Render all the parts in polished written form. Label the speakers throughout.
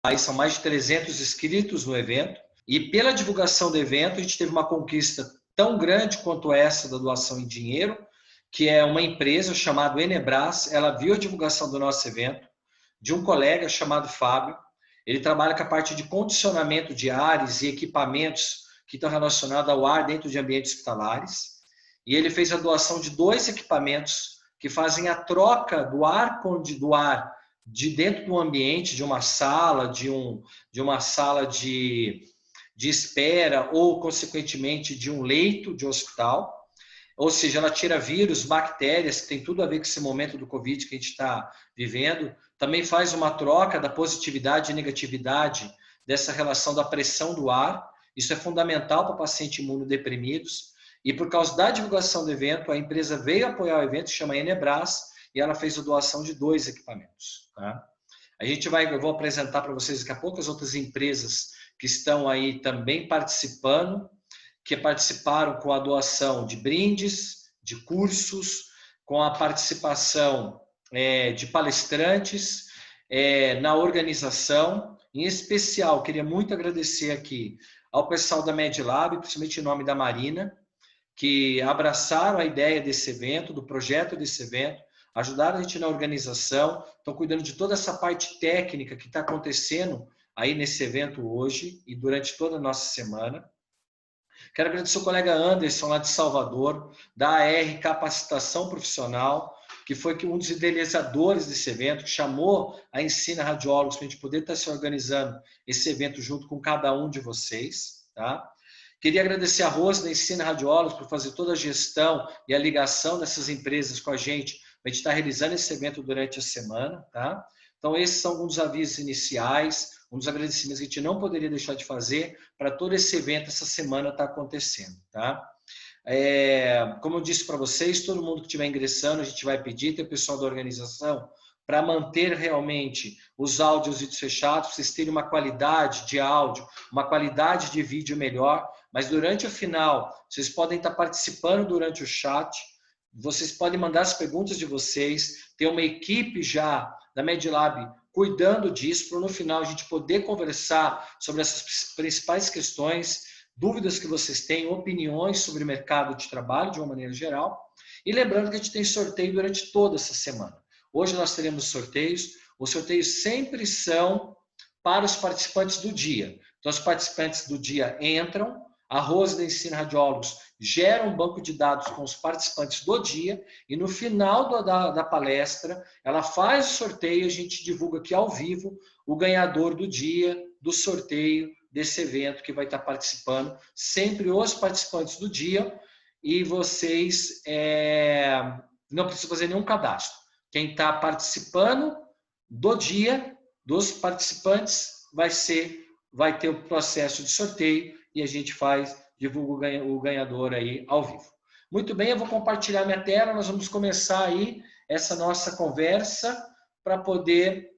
Speaker 1: Aí são mais de 300 inscritos no evento. E pela divulgação do evento, a gente teve uma conquista tão grande quanto essa da doação em dinheiro, que é uma empresa chamada Enebras. Ela viu a divulgação do nosso evento, de um colega chamado Fábio. Ele trabalha com a parte de condicionamento de ares e equipamentos que estão relacionados ao ar dentro de ambientes hospitalares. E ele fez a doação de 2 equipamentos que fazem a troca do ar de dentro do ambiente, de uma sala, de uma sala de espera ou, consequentemente, de um leito de hospital. Ou seja, ela tira vírus, bactérias, que tem tudo a ver com esse momento do Covid que a gente está vivendo. Também faz uma troca da positividade e negatividade dessa relação da pressão do ar. Isso é fundamental para pacientes imunodeprimidos. E por causa da divulgação do evento, a empresa veio apoiar o evento, chama Enebras, e ela fez a doação de 2 equipamentos. Tá? Eu vou apresentar para vocês daqui a pouco as outras empresas que estão aí também participando, que participaram com a doação de brindes, de cursos, com a participação de palestrantes na organização. Em especial, queria muito agradecer aqui ao pessoal da MedLab, principalmente em nome da Marina, que abraçaram a ideia desse evento, do projeto desse evento, ajudaram a gente na organização, estão cuidando de toda essa parte técnica que está acontecendo aí nesse evento hoje e durante toda a nossa semana. Quero agradecer ao colega Anderson, lá de Salvador, da AR Capacitação Profissional, que foi um dos idealizadores desse evento, que chamou a Ensina Radiólogos para a gente poder estar se organizando esse evento junto com cada um de vocês. Tá? Queria agradecer a Rose, da Ensina Radiólogos, por fazer toda a gestão e a ligação dessas empresas com a gente, para a gente estar realizando esse evento durante a semana. Tá? Então, esses são alguns avisos iniciais, um dos agradecimentos que a gente não poderia deixar de fazer para todo esse evento essa semana está acontecendo. Tá? Como eu disse para vocês, todo mundo que estiver ingressando, a gente vai pedir, tem o pessoal da organização, para manter realmente os áudios e vídeos fechados, para vocês terem uma qualidade de áudio, uma qualidade de vídeo melhor, mas durante o final, vocês podem estar participando durante o chat, vocês podem mandar as perguntas de vocês, tem uma equipe já da MedLab cuidando disso, para no final a gente poder conversar sobre essas principais questões, dúvidas que vocês têm, opiniões sobre o mercado de trabalho de uma maneira geral. E lembrando que a gente tem sorteio durante toda essa semana. Hoje nós teremos sorteios. Os sorteios sempre são para os participantes do dia. Então, os participantes do dia entram, a Rose da Ensina Radiólogos gera um banco de dados com os participantes do dia e no final da palestra ela faz o sorteio e a gente divulga aqui ao vivo o ganhador do dia, do sorteio desse evento que vai estar participando, sempre os participantes do dia, e vocês não precisam fazer nenhum cadastro. Quem está participando do dia, dos participantes, vai ter o processo de sorteio e a gente divulga o ganhador aí ao vivo. Muito bem, eu vou compartilhar minha tela, nós vamos começar aí essa nossa conversa para poder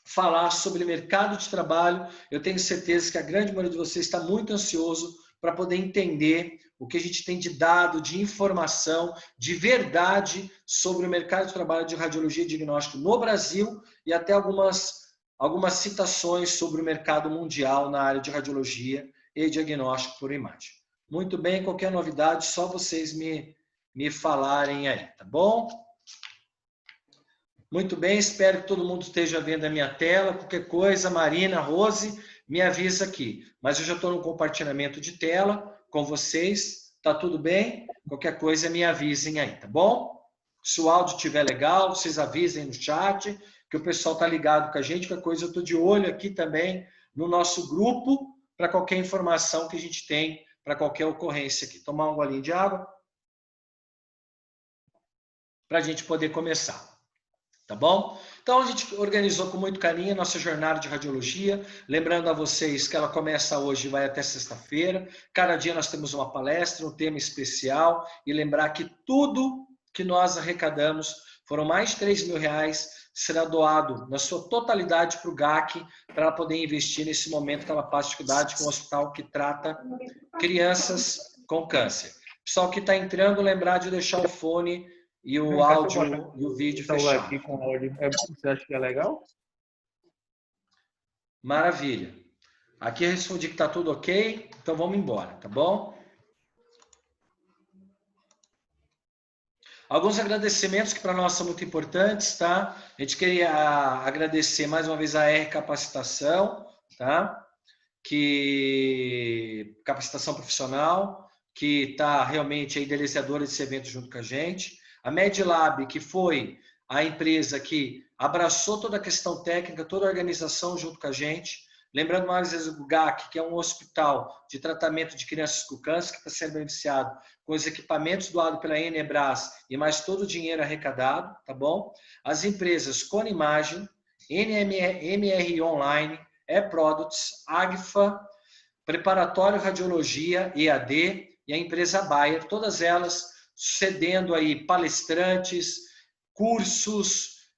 Speaker 1: falar sobre mercado de trabalho. Eu tenho certeza que a grande maioria de vocês está muito ansioso para poder entender o que a gente tem de dado, de informação, de verdade sobre o mercado de trabalho de radiologia e diagnóstico no Brasil e até algumas citações sobre o mercado mundial na área de radiologia e diagnóstico por imagem. Muito bem, qualquer novidade, só vocês me falarem aí, tá bom? Muito bem, espero que todo mundo esteja vendo a minha tela. Qualquer coisa, Marina, Rose, me avisa aqui. Mas eu já estou no compartilhamento de tela com vocês. Tá tudo bem? Qualquer coisa, me avisem aí, tá bom? Se o áudio estiver legal, vocês avisem no chat, que o pessoal está ligado com a gente. Qualquer coisa, eu estou de olho aqui também no nosso grupo para qualquer informação que a gente tem, para qualquer ocorrência aqui. Tomar um golinho de água para a gente poder começar. Tá bom? Então, a gente organizou com muito carinho a nossa jornada de radiologia. Lembrando a vocês que ela começa hoje e vai até sexta-feira. Cada dia nós temos uma palestra, um tema especial. E lembrar que tudo que nós arrecadamos, foram mais de R$3.000, será doado na sua totalidade para o GAC, para ela poder investir nesse momento que ela passa dificuldade com o hospital que trata crianças com câncer. Pessoal que está entrando, lembrar de deixar o fone e o áudio e o vídeo fechado.
Speaker 2: Aqui com áudio, você acha que é legal?
Speaker 1: Maravilha. Aqui eu respondi que está tudo ok, então vamos embora, tá bom? Alguns agradecimentos que para nós são muito importantes, tá? A gente queria agradecer mais uma vez a R Capacitação, tá? Capacitação profissional, que está realmente a idealizadora desse evento junto com a gente. A MedLab, que foi a empresa que abraçou toda a questão técnica, toda a organização junto com a gente. Lembrando mais vezes o GAC, que é um hospital de tratamento de crianças com câncer, que está sendo beneficiado com os equipamentos doados pela Enebras e mais todo o dinheiro arrecadado, tá bom? As empresas Conimagem, MR Online, E-Products, Agfa, Preparatório Radiologia, EAD e a empresa Bayer, todas elas cedendo aí palestrantes, cursos,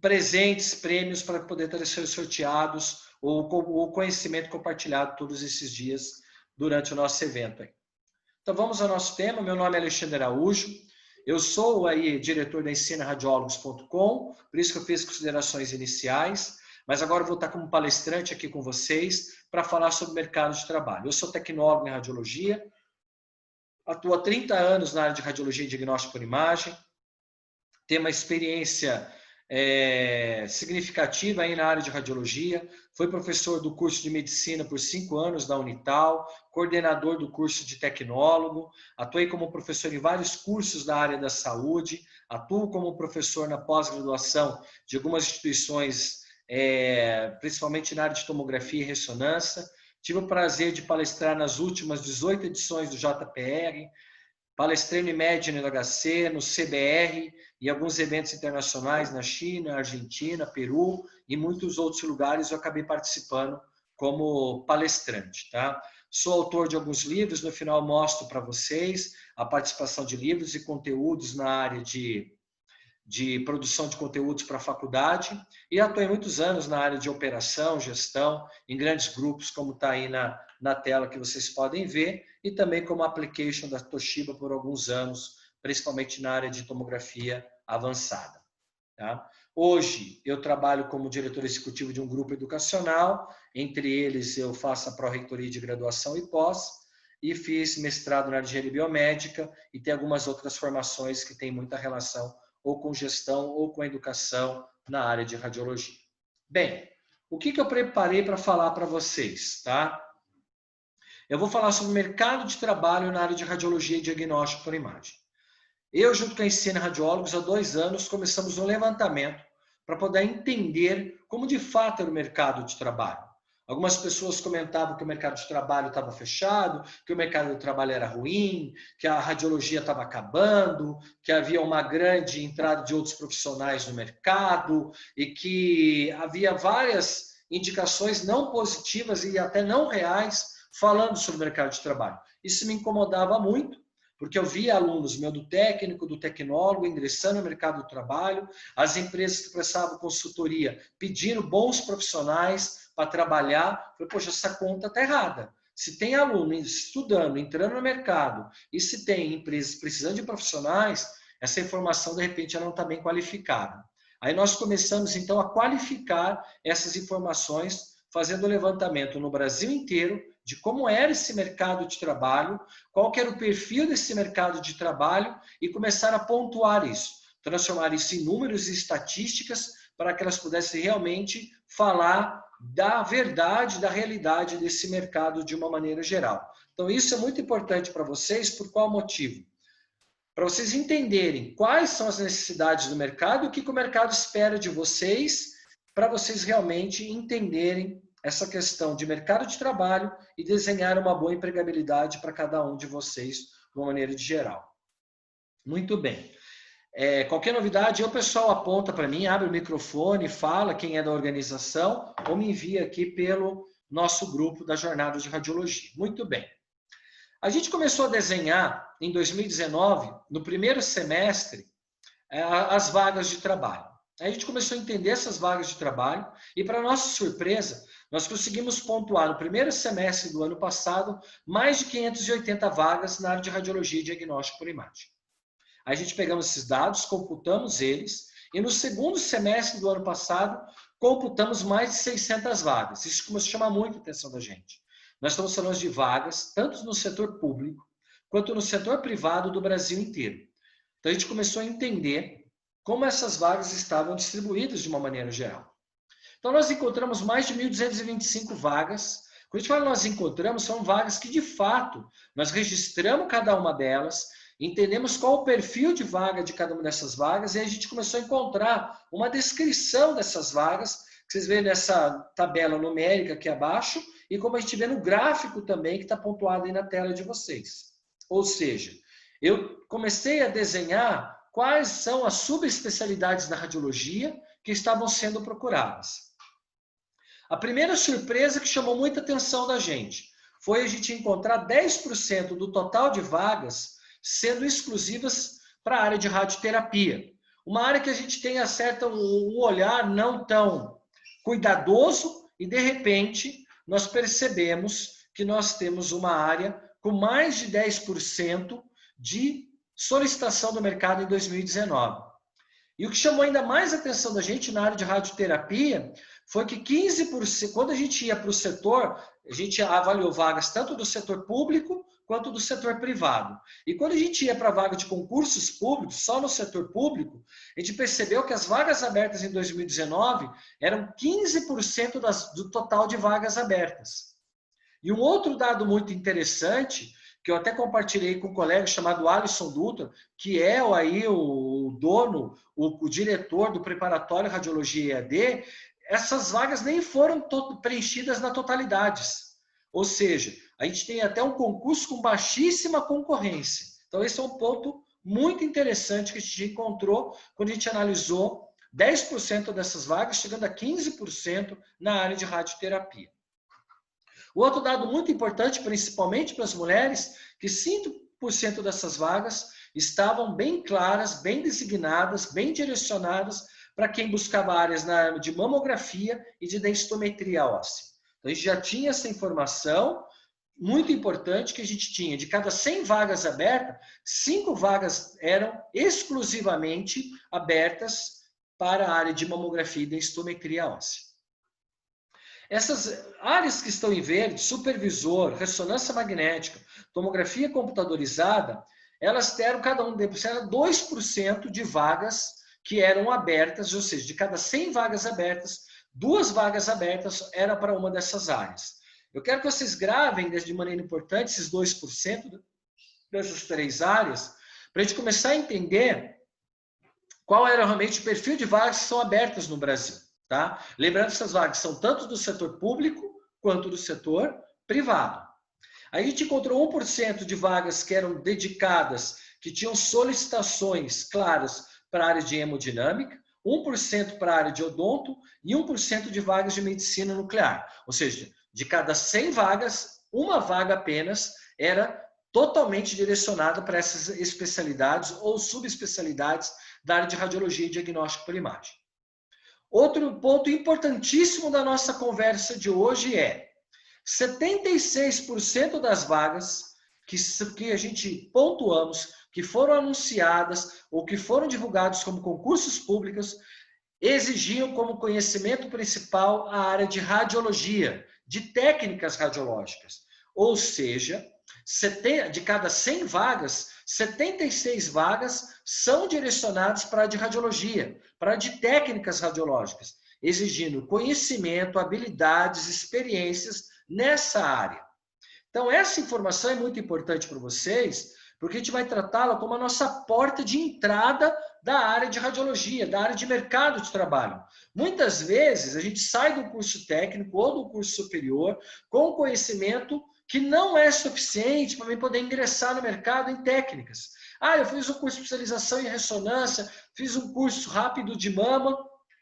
Speaker 1: presentes, prêmios para poder ter ser sorteados ou o conhecimento compartilhado todos esses dias durante o nosso evento aí. Então vamos ao nosso tema. Meu nome é Alexandre Araújo. Eu sou aí diretor da EnsinaRadiólogos.com, por isso que eu fiz considerações iniciais, mas agora eu vou estar como palestrante aqui com vocês para falar sobre o mercado de trabalho. Eu sou tecnólogo em radiologia, atuo há 30 anos na área de radiologia e diagnóstico por imagem, tenho uma experiência significativa aí na área de radiologia, foi professor do curso de medicina por 5 anos da Unital, coordenador do curso de tecnólogo, atuei como professor em vários cursos da área da saúde, atuo como professor na pós-graduação de algumas instituições, principalmente na área de tomografia e ressonância. Tive o prazer de palestrar nas últimas 18 edições do JPR, palestrei no IMED, no HC, no CBR e alguns eventos internacionais na China, Argentina, Peru e muitos outros lugares eu acabei participando como palestrante, tá? Sou autor de alguns livros, no final mostro para vocês a participação de livros e conteúdos na área de produção de conteúdos para a faculdade e atuei muitos anos na área de operação, gestão, em grandes grupos, como está aí na tela que vocês podem ver, e também como application da Toshiba por alguns anos, principalmente na área de tomografia avançada. Tá? Hoje eu trabalho como diretor executivo de um grupo educacional, entre eles eu faço a pró-reitoria de graduação e pós, e fiz mestrado na engenharia biomédica e tem algumas outras formações que têm muita relação ou com gestão ou com educação na área de radiologia. Bem, o que eu preparei para falar para vocês, tá? Eu vou falar sobre o mercado de trabalho na área de radiologia e diagnóstico por imagem. Eu, junto com a Ensina Radiólogos, há 2 anos, começamos um levantamento para poder entender como de fato era o mercado de trabalho. Algumas pessoas comentavam que o mercado de trabalho estava fechado, que o mercado de trabalho era ruim, que a radiologia estava acabando, que havia uma grande entrada de outros profissionais no mercado e que havia várias indicações não positivas e até não reais falando sobre o mercado de trabalho. Isso me incomodava muito, porque eu via alunos meu do técnico, do tecnólogo, ingressando no mercado do trabalho, as empresas que prestavam consultoria pedindo bons profissionais para trabalhar. Eu falei, poxa, essa conta está errada. Se tem aluno estudando, entrando no mercado, e se tem empresas precisando de profissionais, essa informação, de repente, ela não está bem qualificada. Aí nós começamos, então, a qualificar essas informações, fazendo o levantamento no Brasil inteiro, de como era esse mercado de trabalho, qual que era o perfil desse mercado de trabalho e começar a pontuar isso, transformar isso em números e estatísticas para que elas pudessem realmente falar da verdade, da realidade desse mercado de uma maneira geral. Então isso é muito importante para vocês, por qual motivo? Para vocês entenderem quais são as necessidades do mercado e o que o mercado espera de vocês, para vocês realmente entenderem essa questão de mercado de trabalho e desenhar uma boa empregabilidade para cada um de vocês, de uma maneira de geral. Muito bem. Qualquer novidade, o pessoal aponta para mim, abre o microfone, fala quem é da organização ou me envia aqui pelo nosso grupo da Jornada de Radiologia. Muito bem. A gente começou a desenhar em 2019, no primeiro semestre, as vagas de trabalho. Aí a gente começou a entender essas vagas de trabalho e, para nossa surpresa, nós conseguimos pontuar no primeiro semestre do ano passado mais de 580 vagas na área de radiologia e diagnóstico por imagem. Aí a gente pegamos esses dados, computamos eles e no segundo semestre do ano passado computamos mais de 600 vagas. Isso começou a chamar muito a atenção da gente. Nós estamos falando de vagas, tanto no setor público, quanto no setor privado do Brasil inteiro. Então, a gente começou a entender como essas vagas estavam distribuídas de uma maneira geral. Então, nós encontramos mais de 1.225 vagas. Quando a gente fala nós encontramos, são vagas que, de fato, nós registramos cada uma delas, entendemos qual o perfil de vaga de cada uma dessas vagas, e a gente começou a encontrar uma descrição dessas vagas, que vocês veem nessa tabela numérica aqui abaixo, e como a gente vê no gráfico também, que está pontuado aí na tela de vocês. Ou seja, eu comecei a desenhar quais são as subespecialidades da radiologia que estavam sendo procuradas. A primeira surpresa que chamou muita atenção da gente foi a gente encontrar 10% do total de vagas sendo exclusivas para a área de radioterapia. Uma área que a gente tem um olhar não tão cuidadoso e, de repente, nós percebemos que nós temos uma área com mais de 10% de solicitação do mercado em 2019. E o que chamou ainda mais a atenção da gente na área de radioterapia foi que 15%, quando a gente ia para o setor, a gente avaliou vagas tanto do setor público quanto do setor privado. E quando a gente ia para a vaga de concursos públicos, só no setor público, a gente percebeu que as vagas abertas em 2019 eram 15% do total de vagas abertas. E um outro dado muito interessante, que eu até compartilhei com um colega chamado Alisson Dutra, que é aí o dono, o diretor do preparatório Radiologia EAD, essas vagas nem foram preenchidas na totalidade. Ou seja, a gente tem até um concurso com baixíssima concorrência. Então, esse é um ponto muito interessante que a gente encontrou quando a gente analisou 10% dessas vagas, chegando a 15% na área de radioterapia. O outro dado muito importante, principalmente para as mulheres, que 5% dessas vagas estavam bem claras, bem designadas, bem direcionadas para quem buscava áreas na área de mamografia e de densitometria óssea. Então, a gente já tinha essa informação muito importante que a gente tinha. De cada 100 vagas abertas, 5 vagas eram exclusivamente abertas para a área de mamografia e densitometria óssea. Essas áreas que estão em verde, supervisor, ressonância magnética, tomografia computadorizada, elas deram cada um deles 2% de vagas que eram abertas, ou seja, de cada 100 vagas abertas, 2 vagas abertas eram para uma dessas áreas. Eu quero que vocês gravem de maneira importante esses 2% dessas 3 áreas, para a gente começar a entender qual era realmente o perfil de vagas que são abertas no Brasil. Tá? Lembrando que essas vagas são tanto do setor público quanto do setor privado. A gente encontrou 1% de vagas que eram dedicadas, que tinham solicitações claras para a área de hemodinâmica, 1% para a área de odonto e 1% de vagas de medicina nuclear. Ou seja, de cada 100 vagas, uma vaga apenas era totalmente direcionada para essas especialidades ou subespecialidades da área de radiologia e diagnóstico por imagem. Outro ponto importantíssimo da nossa conversa de hoje é 76% das vagas que a gente pontuamos, que foram anunciadas ou que foram divulgados como concursos públicos, exigiam como conhecimento principal a área de radiologia, de técnicas radiológicas. Ou seja, de cada 100 vagas, 76 vagas são direcionadas para a de radiologia, para a de técnicas radiológicas, exigindo conhecimento, habilidades, experiências nessa área. Então, essa informação é muito importante para vocês, porque a gente vai tratá-la como a nossa porta de entrada da área de radiologia, da área de mercado de trabalho. Muitas vezes, a gente sai do curso técnico ou do curso superior com conhecimento que não é suficiente para mim poder ingressar no mercado em técnicas. Eu fiz um curso de especialização em ressonância, fiz um curso rápido de mama,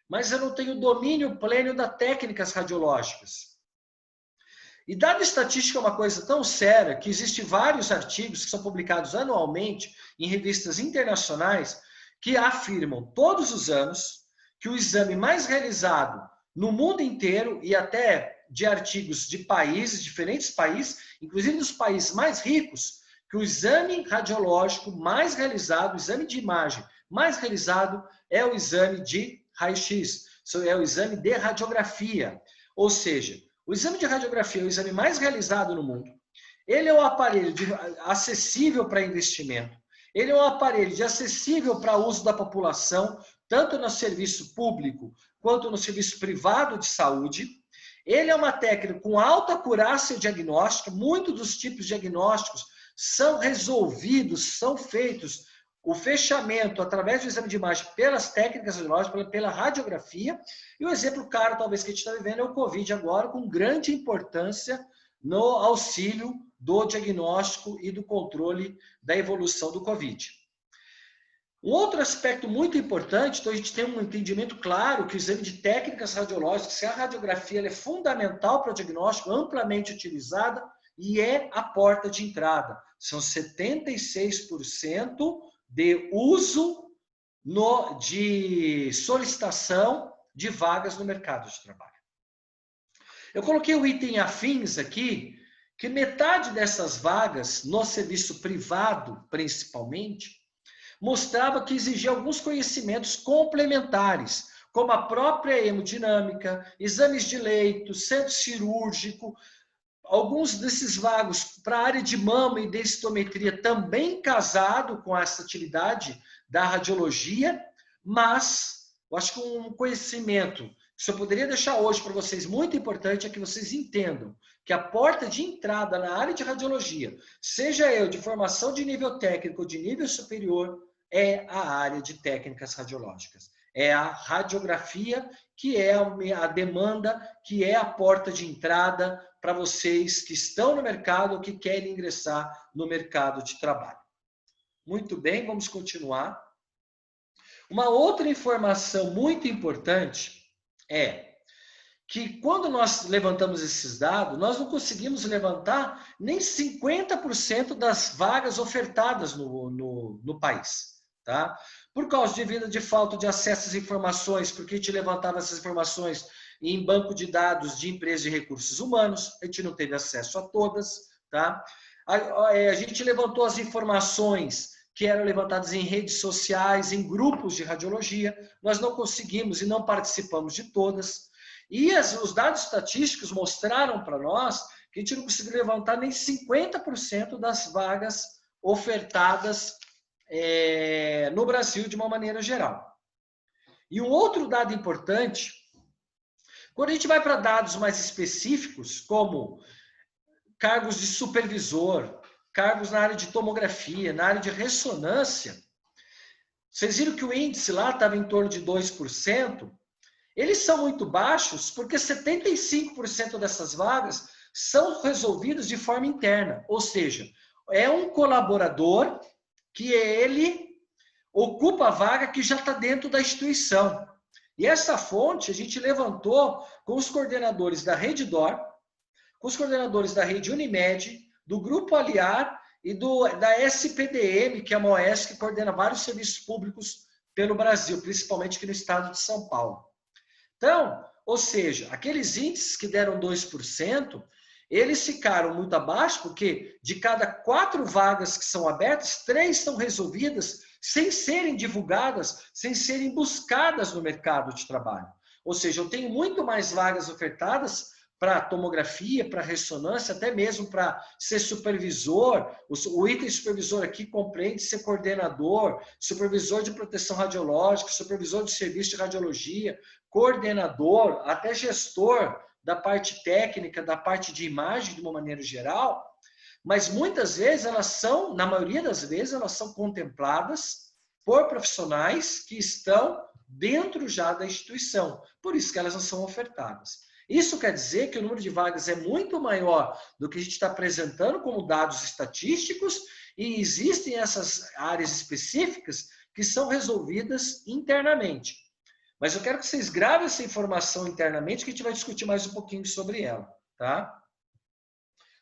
Speaker 1: mas eu não tenho domínio pleno das técnicas radiológicas. E dada estatística é uma coisa tão séria que existem vários artigos que são publicados anualmente em revistas internacionais que afirmam todos os anos que o exame mais realizado no mundo inteiro e até de artigos de países, diferentes países, inclusive nos países mais ricos, que o exame radiológico mais realizado, o exame de imagem mais realizado é o exame de raio-x. é o exame de radiografia. Ou seja, o exame de radiografia é o exame mais realizado no mundo. Ele é um aparelho acessível para investimento. Ele é um aparelho acessível para uso da população, tanto no serviço público quanto no serviço privado de saúde. Ele é uma técnica com alta acurácia diagnóstica. Muitos dos tipos diagnósticos são resolvidos, são feitos o fechamento através do exame de imagem pelas técnicas radiológicas, pela radiografia. E o exemplo claro, talvez, que a gente está vivendo é o Covid agora, com grande importância no auxílio do diagnóstico e do controle da evolução do Covid. Um outro aspecto muito importante, então a gente tem um entendimento claro que o exame de técnicas radiológicas, que a radiografia ela é fundamental para o diagnóstico, amplamente utilizada e é a porta de entrada. São 76% de uso de solicitação de vagas no mercado de trabalho. Eu coloquei o item afins aqui, que metade dessas vagas, no serviço privado principalmente, mostrava que exigia alguns conhecimentos complementares, como a própria hemodinâmica, exames de leito, centro cirúrgico. Alguns desses vagos para a área de mama e densitometria também casado com essa atividade da radiologia, mas eu acho que um conhecimento que eu poderia deixar hoje para vocês muito importante é que vocês entendam que a porta de entrada na área de radiologia, seja eu de formação de nível técnico ou de nível superior, é a área de técnicas radiológicas. É a radiografia que é a demanda, que é a porta de entrada para vocês que estão no mercado ou que querem ingressar no mercado de trabalho. Muito bem, vamos continuar. Uma outra informação muito importante é que quando nós levantamos esses dados, nós não conseguimos levantar nem 50% das vagas ofertadas no país, tá? Por causa de falta de acesso às informações, porque a gente levantava essas informações em banco de dados de empresas de recursos humanos, a gente não teve acesso a todas, tá? A gente levantou as informações que eram levantadas em redes sociais, em grupos de radiologia, nós não conseguimos e não participamos de todas. E os dados estatísticos mostraram para nós que a gente não conseguiu levantar nem 50% das vagas ofertadas no Brasil de uma maneira geral. E um outro dado importante, quando a gente vai para dados mais específicos, como cargos de supervisor, cargos na área de tomografia, na área de ressonância, vocês viram que o índice lá estava em torno de 2%, eles são muito baixos porque 75% dessas vagas são resolvidas de forma interna, ou seja, é um colaborador que ele ocupa a vaga que já está dentro da instituição. E essa fonte a gente levantou com os coordenadores da Rede DOR, com os coordenadores da Rede Unimed, do Grupo Aliar e da SPDM, que é uma OS que coordena vários serviços públicos pelo Brasil, principalmente aqui no estado de São Paulo. Então, ou seja, aqueles índices que deram 2%, eles ficaram muito abaixo, porque de cada 4 vagas que são abertas, 3 estão resolvidas sem serem divulgadas, sem serem buscadas no mercado de trabalho. Ou seja, eu tenho muito mais vagas ofertadas para tomografia, para ressonância, até mesmo para ser supervisor. O item supervisor aqui compreende ser coordenador, supervisor de proteção radiológica, supervisor de serviço de radiologia, coordenador, até gestor da parte técnica, da parte de imagem de uma maneira geral, mas muitas vezes elas são, na maioria das vezes, elas são contempladas por profissionais que estão dentro já da instituição, por isso que elas não são ofertadas. Isso quer dizer que o número de vagas é muito maior do que a gente está apresentando como dados estatísticos e existem essas áreas específicas que são resolvidas internamente. Mas eu quero que vocês gravem essa informação internamente, que a gente vai discutir mais um pouquinho sobre ela, tá?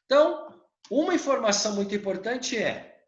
Speaker 1: Então, uma informação muito importante é: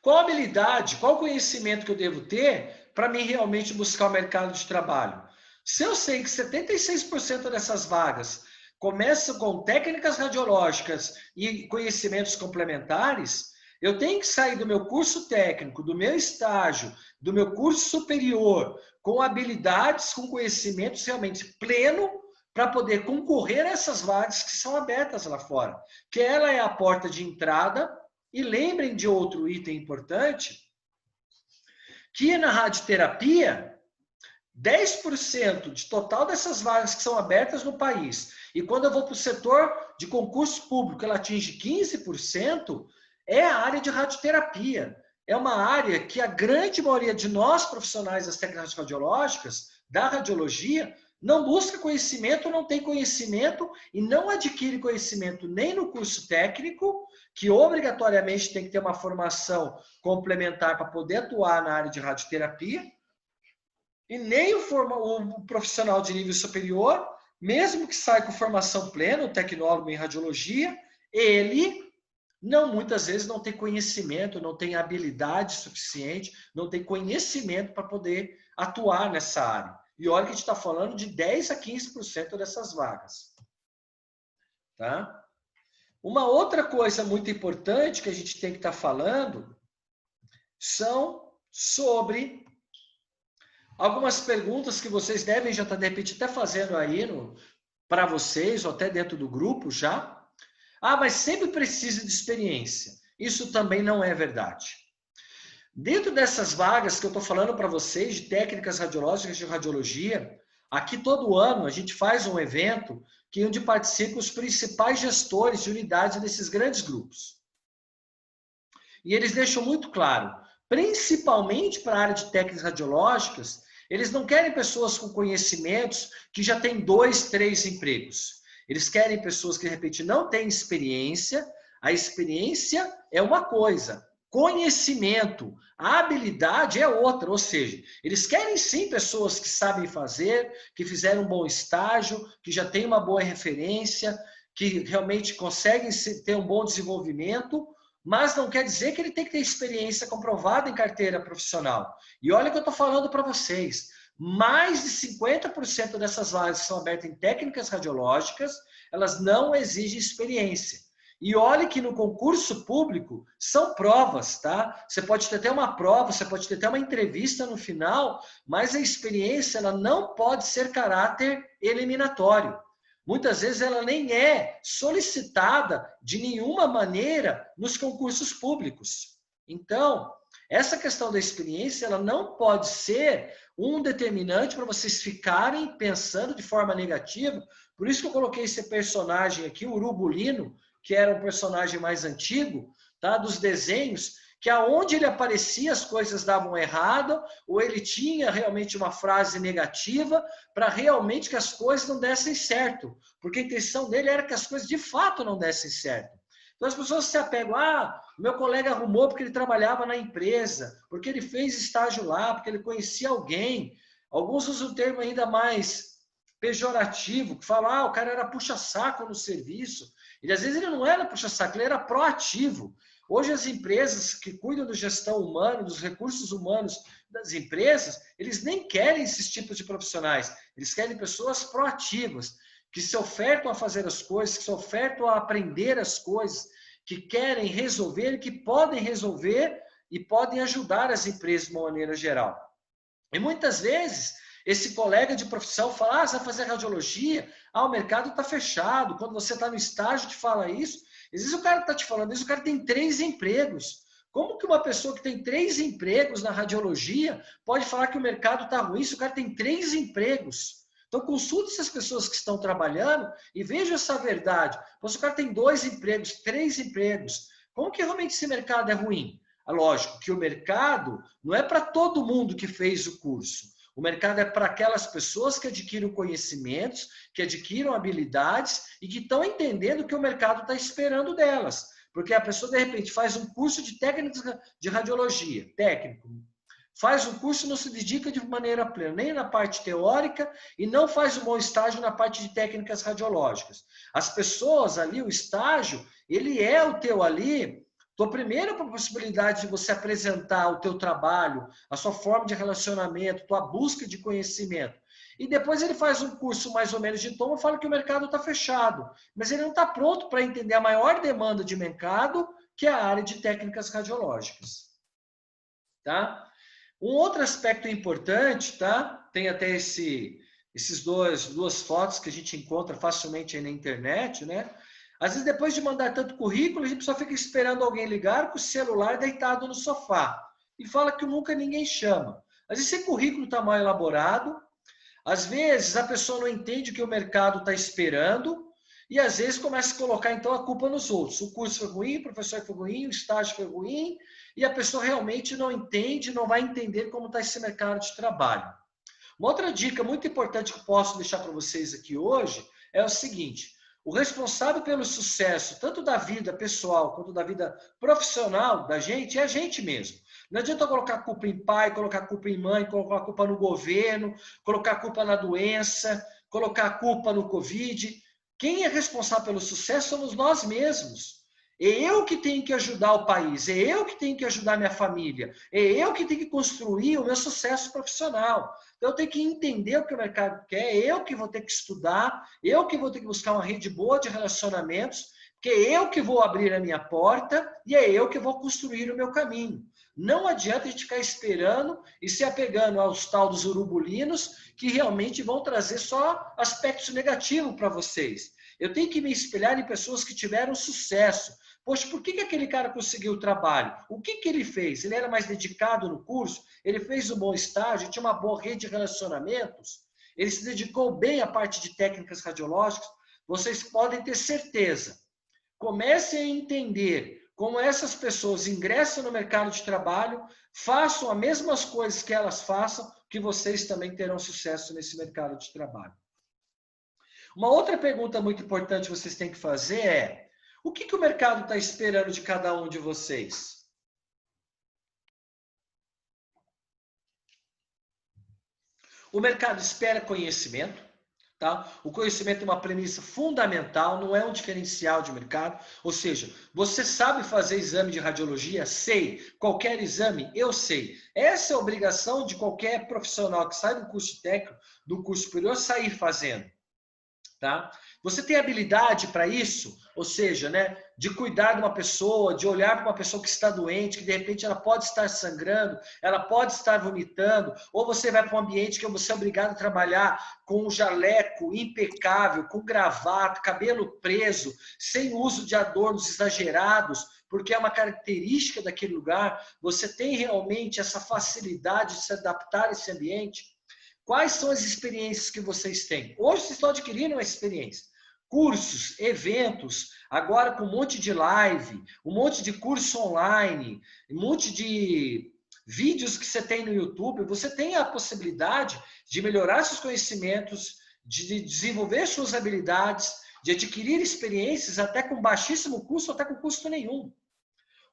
Speaker 1: qual habilidade, qual conhecimento que eu devo ter para mim realmente buscar o mercado de trabalho? Se eu sei que 76% dessas vagas começam com técnicas radiológicas e conhecimentos complementares, Eu tenho que sair do meu curso técnico, do meu estágio, do meu curso superior, com habilidades, com conhecimentos realmente pleno, para poder concorrer a essas vagas que são abertas lá fora. Que ela é a porta de entrada. E lembrem de outro item importante, que na radioterapia, 10% de total dessas vagas que são abertas no país, e quando eu vou para o setor de concurso público, ela atinge 15%, é a área de radioterapia. É uma área que a grande maioria de nós, profissionais das técnicas radiológicas, da radiologia, não busca conhecimento, não tem conhecimento e não adquire conhecimento nem no curso técnico, que obrigatoriamente tem que ter uma formação complementar para poder atuar na área de radioterapia, e nem o profissional de nível superior, mesmo que saia com formação plena, o tecnólogo em radiologia, ele muitas vezes não tem conhecimento, não tem habilidade suficiente, não tem conhecimento para poder atuar nessa área. E olha que a gente está falando de 10 a 15% dessas vagas. Tá? Uma outra coisa muito importante que a gente tem que estar falando são sobre algumas perguntas que vocês devem já estar, de repente, até fazendo aí para vocês, ou até dentro do grupo já. Ah, mas sempre precisa de experiência. Isso também não é verdade. Dentro dessas vagas que eu estou falando para vocês, de técnicas radiológicas de radiologia, aqui todo ano a gente faz um evento onde participam os principais gestores de unidades desses grandes grupos. E eles deixam muito claro, principalmente para a área de técnicas radiológicas, eles não querem pessoas com conhecimentos que já têm 2, 3 empregos. Eles querem pessoas que, de repente, não têm experiência. A experiência é uma coisa, conhecimento, a habilidade é outra. Ou seja, eles querem sim pessoas que sabem fazer, que fizeram um bom estágio, que já têm uma boa referência, que realmente conseguem ter um bom desenvolvimento, mas não quer dizer que ele tem que ter experiência comprovada em carteira profissional. E olha o que eu estou falando para vocês. Mais de 50% dessas vagas que são abertas em técnicas radiológicas, elas não exigem experiência. E olhe que no concurso público são provas, tá? Você pode ter até uma prova, você pode ter até uma entrevista no final, mas a experiência ela não pode ser caráter eliminatório. Muitas vezes ela nem é solicitada de nenhuma maneira nos concursos públicos. Então, essa questão da experiência ela não pode ser um determinante para vocês ficarem pensando de forma negativa. Por isso que eu coloquei esse personagem aqui, o Urubulino, que era um personagem mais antigo, tá, dos desenhos, que aonde ele aparecia as coisas davam errado, ou ele tinha realmente uma frase negativa para realmente que as coisas não dessem certo. Porque a intenção dele era que as coisas de fato não dessem certo. Então as pessoas se apegam, meu colega arrumou porque ele trabalhava na empresa, porque ele fez estágio lá, porque ele conhecia alguém. Alguns usam o termo ainda mais pejorativo, que falam, o cara era puxa-saco no serviço. E às vezes ele não era puxa-saco, ele era proativo. Hoje as empresas que cuidam da gestão humana, dos recursos humanos das empresas, eles nem querem esses tipos de profissionais. Eles querem pessoas proativas, que se ofertam a fazer as coisas, que se ofertam a aprender as coisas, que querem resolver, que podem resolver e podem ajudar as empresas de uma maneira geral. E muitas vezes esse colega de profissão fala, você vai fazer radiologia? O mercado está fechado. Quando você está no estágio te fala isso. Às vezes o cara está te falando isso, o cara tem 3 empregos. Como que uma pessoa que tem 3 empregos na radiologia pode falar que o mercado está ruim se o cara tem 3 empregos? Então consulte essas pessoas que estão trabalhando e veja essa verdade. Se o cara tem 2 empregos, 3 empregos, como que realmente esse mercado é ruim? Lógico que o mercado não é para todo mundo que fez o curso. O mercado é para aquelas pessoas que adquiram conhecimentos, que adquiram habilidades e que estão entendendo o que o mercado está esperando delas. Porque a pessoa, de repente, faz um curso de técnica de radiologia, técnico, faz um curso e não se dedica de maneira plena, nem na parte teórica e não faz um bom estágio na parte de técnicas radiológicas. As pessoas ali, o estágio, ele é o teu ali... Então, primeiro, a possibilidade de você apresentar o teu trabalho, a sua forma de relacionamento, tua busca de conhecimento. E depois ele faz um curso mais ou menos de tom e fala que o mercado está fechado. Mas ele não está pronto para entender a maior demanda de mercado, que é a área de técnicas radiológicas. Tá? Um outro aspecto importante, tá? Tem até esses duas fotos que a gente encontra facilmente aí na internet, né? Às vezes, depois de mandar tanto currículo, a gente só fica esperando alguém ligar com o celular deitado no sofá e fala que nunca ninguém chama. Às vezes, esse currículo está mal elaborado, às vezes a pessoa não entende o que o mercado está esperando e às vezes começa a colocar então a culpa nos outros. O curso foi ruim, o professor foi ruim, o estágio foi ruim e a pessoa realmente não entende, não vai entender como está esse mercado de trabalho. Uma outra dica muito importante que eu posso deixar para vocês aqui hoje é o seguinte: o responsável pelo sucesso, tanto da vida pessoal quanto da vida profissional da gente, é a gente mesmo. Não adianta colocar a culpa em pai, colocar a culpa em mãe, colocar a culpa no governo, colocar a culpa na doença, colocar a culpa no Covid. Quem é responsável pelo sucesso somos nós mesmos. É eu que tenho que ajudar o país, é eu que tenho que ajudar a minha família, é eu que tenho que construir o meu sucesso profissional. Então, eu tenho que entender o que o mercado quer, é eu que vou ter que estudar, eu que vou ter que buscar uma rede boa de relacionamentos, porque é eu que vou abrir a minha porta e é eu que vou construir o meu caminho. Não adianta a gente ficar esperando e se apegando aos tal dos urubulinos que realmente vão trazer só aspectos negativos para vocês. Eu tenho que me espelhar em pessoas que tiveram sucesso. Poxa, por que aquele cara conseguiu o trabalho? O que ele fez? Ele era mais dedicado no curso? Ele fez um bom estágio? Tinha uma boa rede de relacionamentos? Ele se dedicou bem à parte de técnicas radiológicas? Vocês podem ter certeza. Comecem a entender como essas pessoas ingressam no mercado de trabalho, façam as mesmas coisas que elas façam, que vocês também terão sucesso nesse mercado de trabalho. Uma outra pergunta muito importante que vocês têm que fazer é: o que o mercado está esperando de cada um de vocês? O mercado espera conhecimento, tá? O conhecimento é uma premissa fundamental, não é um diferencial de mercado. Ou seja, você sabe fazer exame de radiologia? Sei. Qualquer exame? Eu sei. Essa é a obrigação de qualquer profissional que sai do curso técnico, do curso superior, sair fazendo. Tá? Você tem habilidade para isso? Ou seja, né, de cuidar de uma pessoa, de olhar para uma pessoa que está doente, que de repente ela pode estar sangrando, ela pode estar vomitando, ou você vai para um ambiente que você é obrigado a trabalhar com um jaleco impecável, com gravata, cabelo preso, sem uso de adornos exagerados, porque é uma característica daquele lugar. Você tem realmente essa facilidade de se adaptar a esse ambiente? Quais são as experiências que vocês têm? Hoje vocês estão adquirindo uma experiência. Cursos, eventos, agora com um monte de live, um monte de curso online, um monte de vídeos que você tem no YouTube, você tem a possibilidade de melhorar seus conhecimentos, de desenvolver suas habilidades, de adquirir experiências até com baixíssimo custo, até com custo nenhum.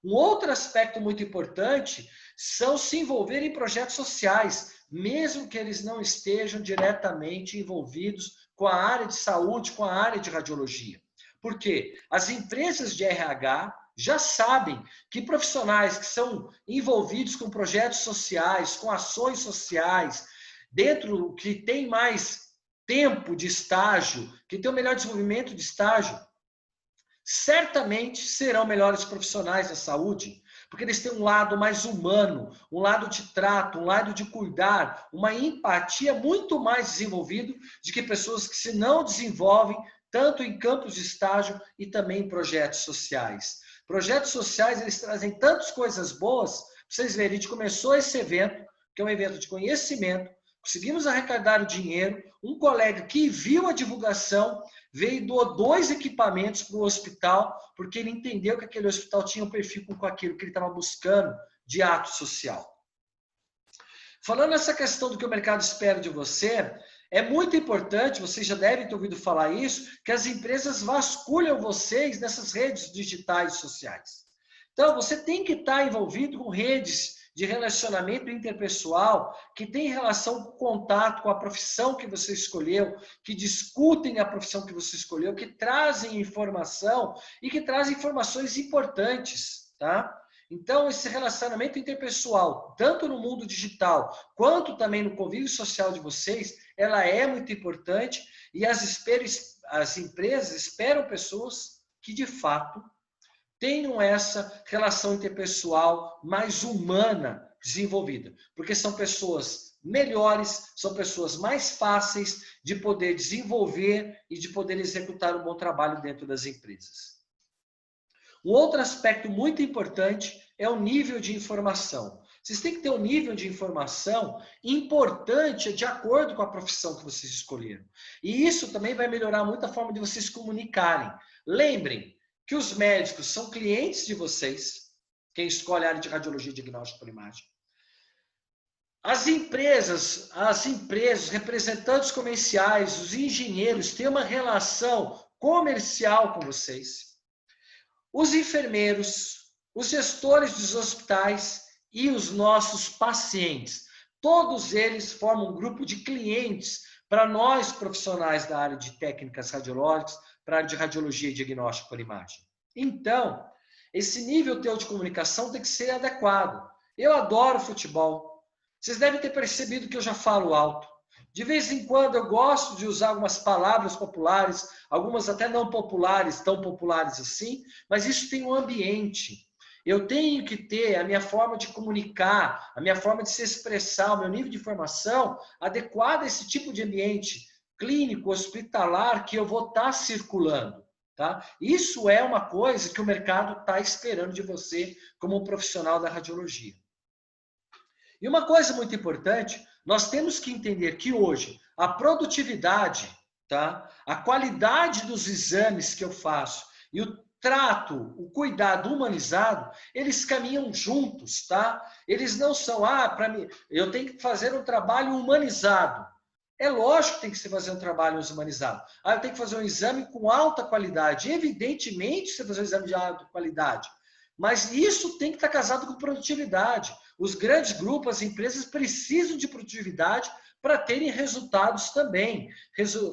Speaker 1: Um outro aspecto muito importante são se envolver em projetos sociais, mesmo que eles não estejam diretamente envolvidos com a área de saúde, com a área de radiologia. Por quê? As empresas de RH já sabem que profissionais que são envolvidos com projetos sociais, com ações sociais, dentro que tem mais tempo de estágio, que tem o melhor desenvolvimento de estágio, certamente serão melhores profissionais da saúde, porque eles têm um lado mais humano, um lado de trato, um lado de cuidar, uma empatia muito mais desenvolvido do que pessoas que se não desenvolvem tanto em campos de estágio e também em projetos sociais. Projetos sociais, eles trazem tantas coisas boas, para vocês verem, a gente começou esse evento, que é um evento de conhecimento, conseguimos arrecadar o dinheiro, um colega que viu a divulgação veio e doou 2 equipamentos para o hospital, porque ele entendeu que aquele hospital tinha um perfil com aquilo que ele estava buscando de ato social. Falando nessa questão do que o mercado espera de você, é muito importante, vocês já devem ter ouvido falar isso, que as empresas vasculham vocês nessas redes digitais e sociais. Então, você tem que estar envolvido com redes de relacionamento interpessoal que tem relação com o contato com a profissão que você escolheu, que discutem a profissão que você escolheu, que trazem informação e que trazem informações importantes, tá? Então, esse relacionamento interpessoal, tanto no mundo digital, quanto também no convívio social de vocês, ela é muito importante e as empresas esperam pessoas que, de fato, tenham essa relação interpessoal mais humana desenvolvida, porque são pessoas melhores, são pessoas mais fáceis de poder desenvolver e de poder executar um bom trabalho dentro das empresas. Um outro aspecto muito importante é o nível de informação. Vocês têm que ter um nível de informação importante de acordo com a profissão que vocês escolheram. E isso também vai melhorar muito a forma de vocês comunicarem. Lembrem que os médicos são clientes de vocês, quem escolhe a área de radiologia e diagnóstico por imagem. As empresas, os representantes comerciais, os engenheiros têm uma relação comercial com vocês. Os enfermeiros, os gestores dos hospitais e os nossos pacientes. Todos eles formam um grupo de clientes para nós, profissionais da área de técnicas radiológicas, para a área de radiologia e diagnóstico por imagem. Então, esse nível teu de comunicação tem que ser adequado. Eu adoro futebol. Vocês devem ter percebido que eu já falo alto. De vez em quando eu gosto de usar algumas palavras populares, algumas até não populares, tão populares assim, mas isso tem um ambiente. Eu tenho que ter a minha forma de comunicar, a minha forma de se expressar, o meu nível de formação adequado a esse tipo de ambiente clínico, hospitalar, que eu vou estar circulando. Tá? Isso é uma coisa que o mercado está esperando de você como um profissional da radiologia. E uma coisa muito importante, nós temos que entender que hoje a produtividade, tá? A qualidade dos exames que eu faço e o trato, o cuidado humanizado, eles caminham juntos, tá? Eles não são, para mim, eu tenho que fazer um trabalho humanizado. É lógico que tem que se fazer um trabalho humanizado. Eu tenho que fazer um exame com alta qualidade. Evidentemente, você fazer um exame de alta qualidade. Mas isso tem que estar casado com produtividade. Os grandes grupos, as empresas precisam de produtividade para terem resultados também,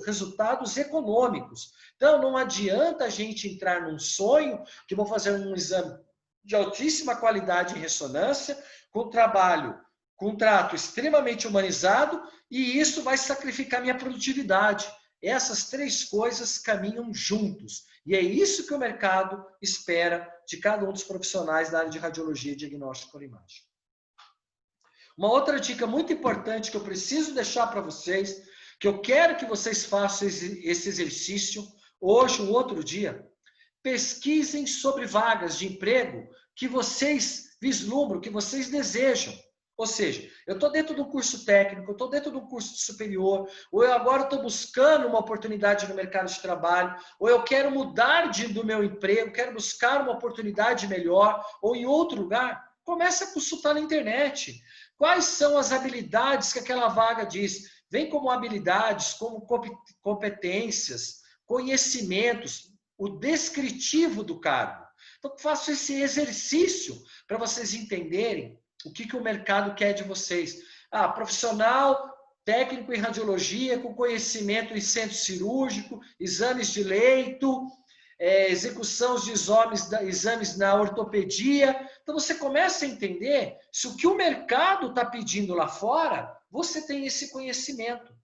Speaker 1: resultados econômicos. Então, não adianta a gente entrar num sonho que vou fazer um exame de altíssima qualidade em ressonância, com trato extremamente humanizado, e isso vai sacrificar minha produtividade. Essas três coisas caminham juntos. E é isso que o mercado espera de cada um dos profissionais da área de radiologia e diagnóstico por imagem. Uma outra dica muito importante que eu preciso deixar para vocês, que eu quero que vocês façam esse exercício hoje, um outro dia, pesquisem sobre vagas de emprego que vocês vislumbram, que vocês desejam. Ou seja, eu estou dentro do curso técnico, eu estou dentro do curso superior, ou eu agora estou buscando uma oportunidade no mercado de trabalho, ou eu quero mudar do meu emprego, quero buscar uma oportunidade melhor, ou em outro lugar. Comece a consultar na internet. Quais são as habilidades que aquela vaga diz? Vem como habilidades, como competências, conhecimentos, o descritivo do cargo. Então, faço esse exercício para vocês entenderem o que o mercado quer de vocês. Profissional técnico em radiologia, com conhecimento em centro cirúrgico, exames de leito, execução de exames na ortopedia. Então, você começa a entender se o que o mercado está pedindo lá fora, você tem esse conhecimento.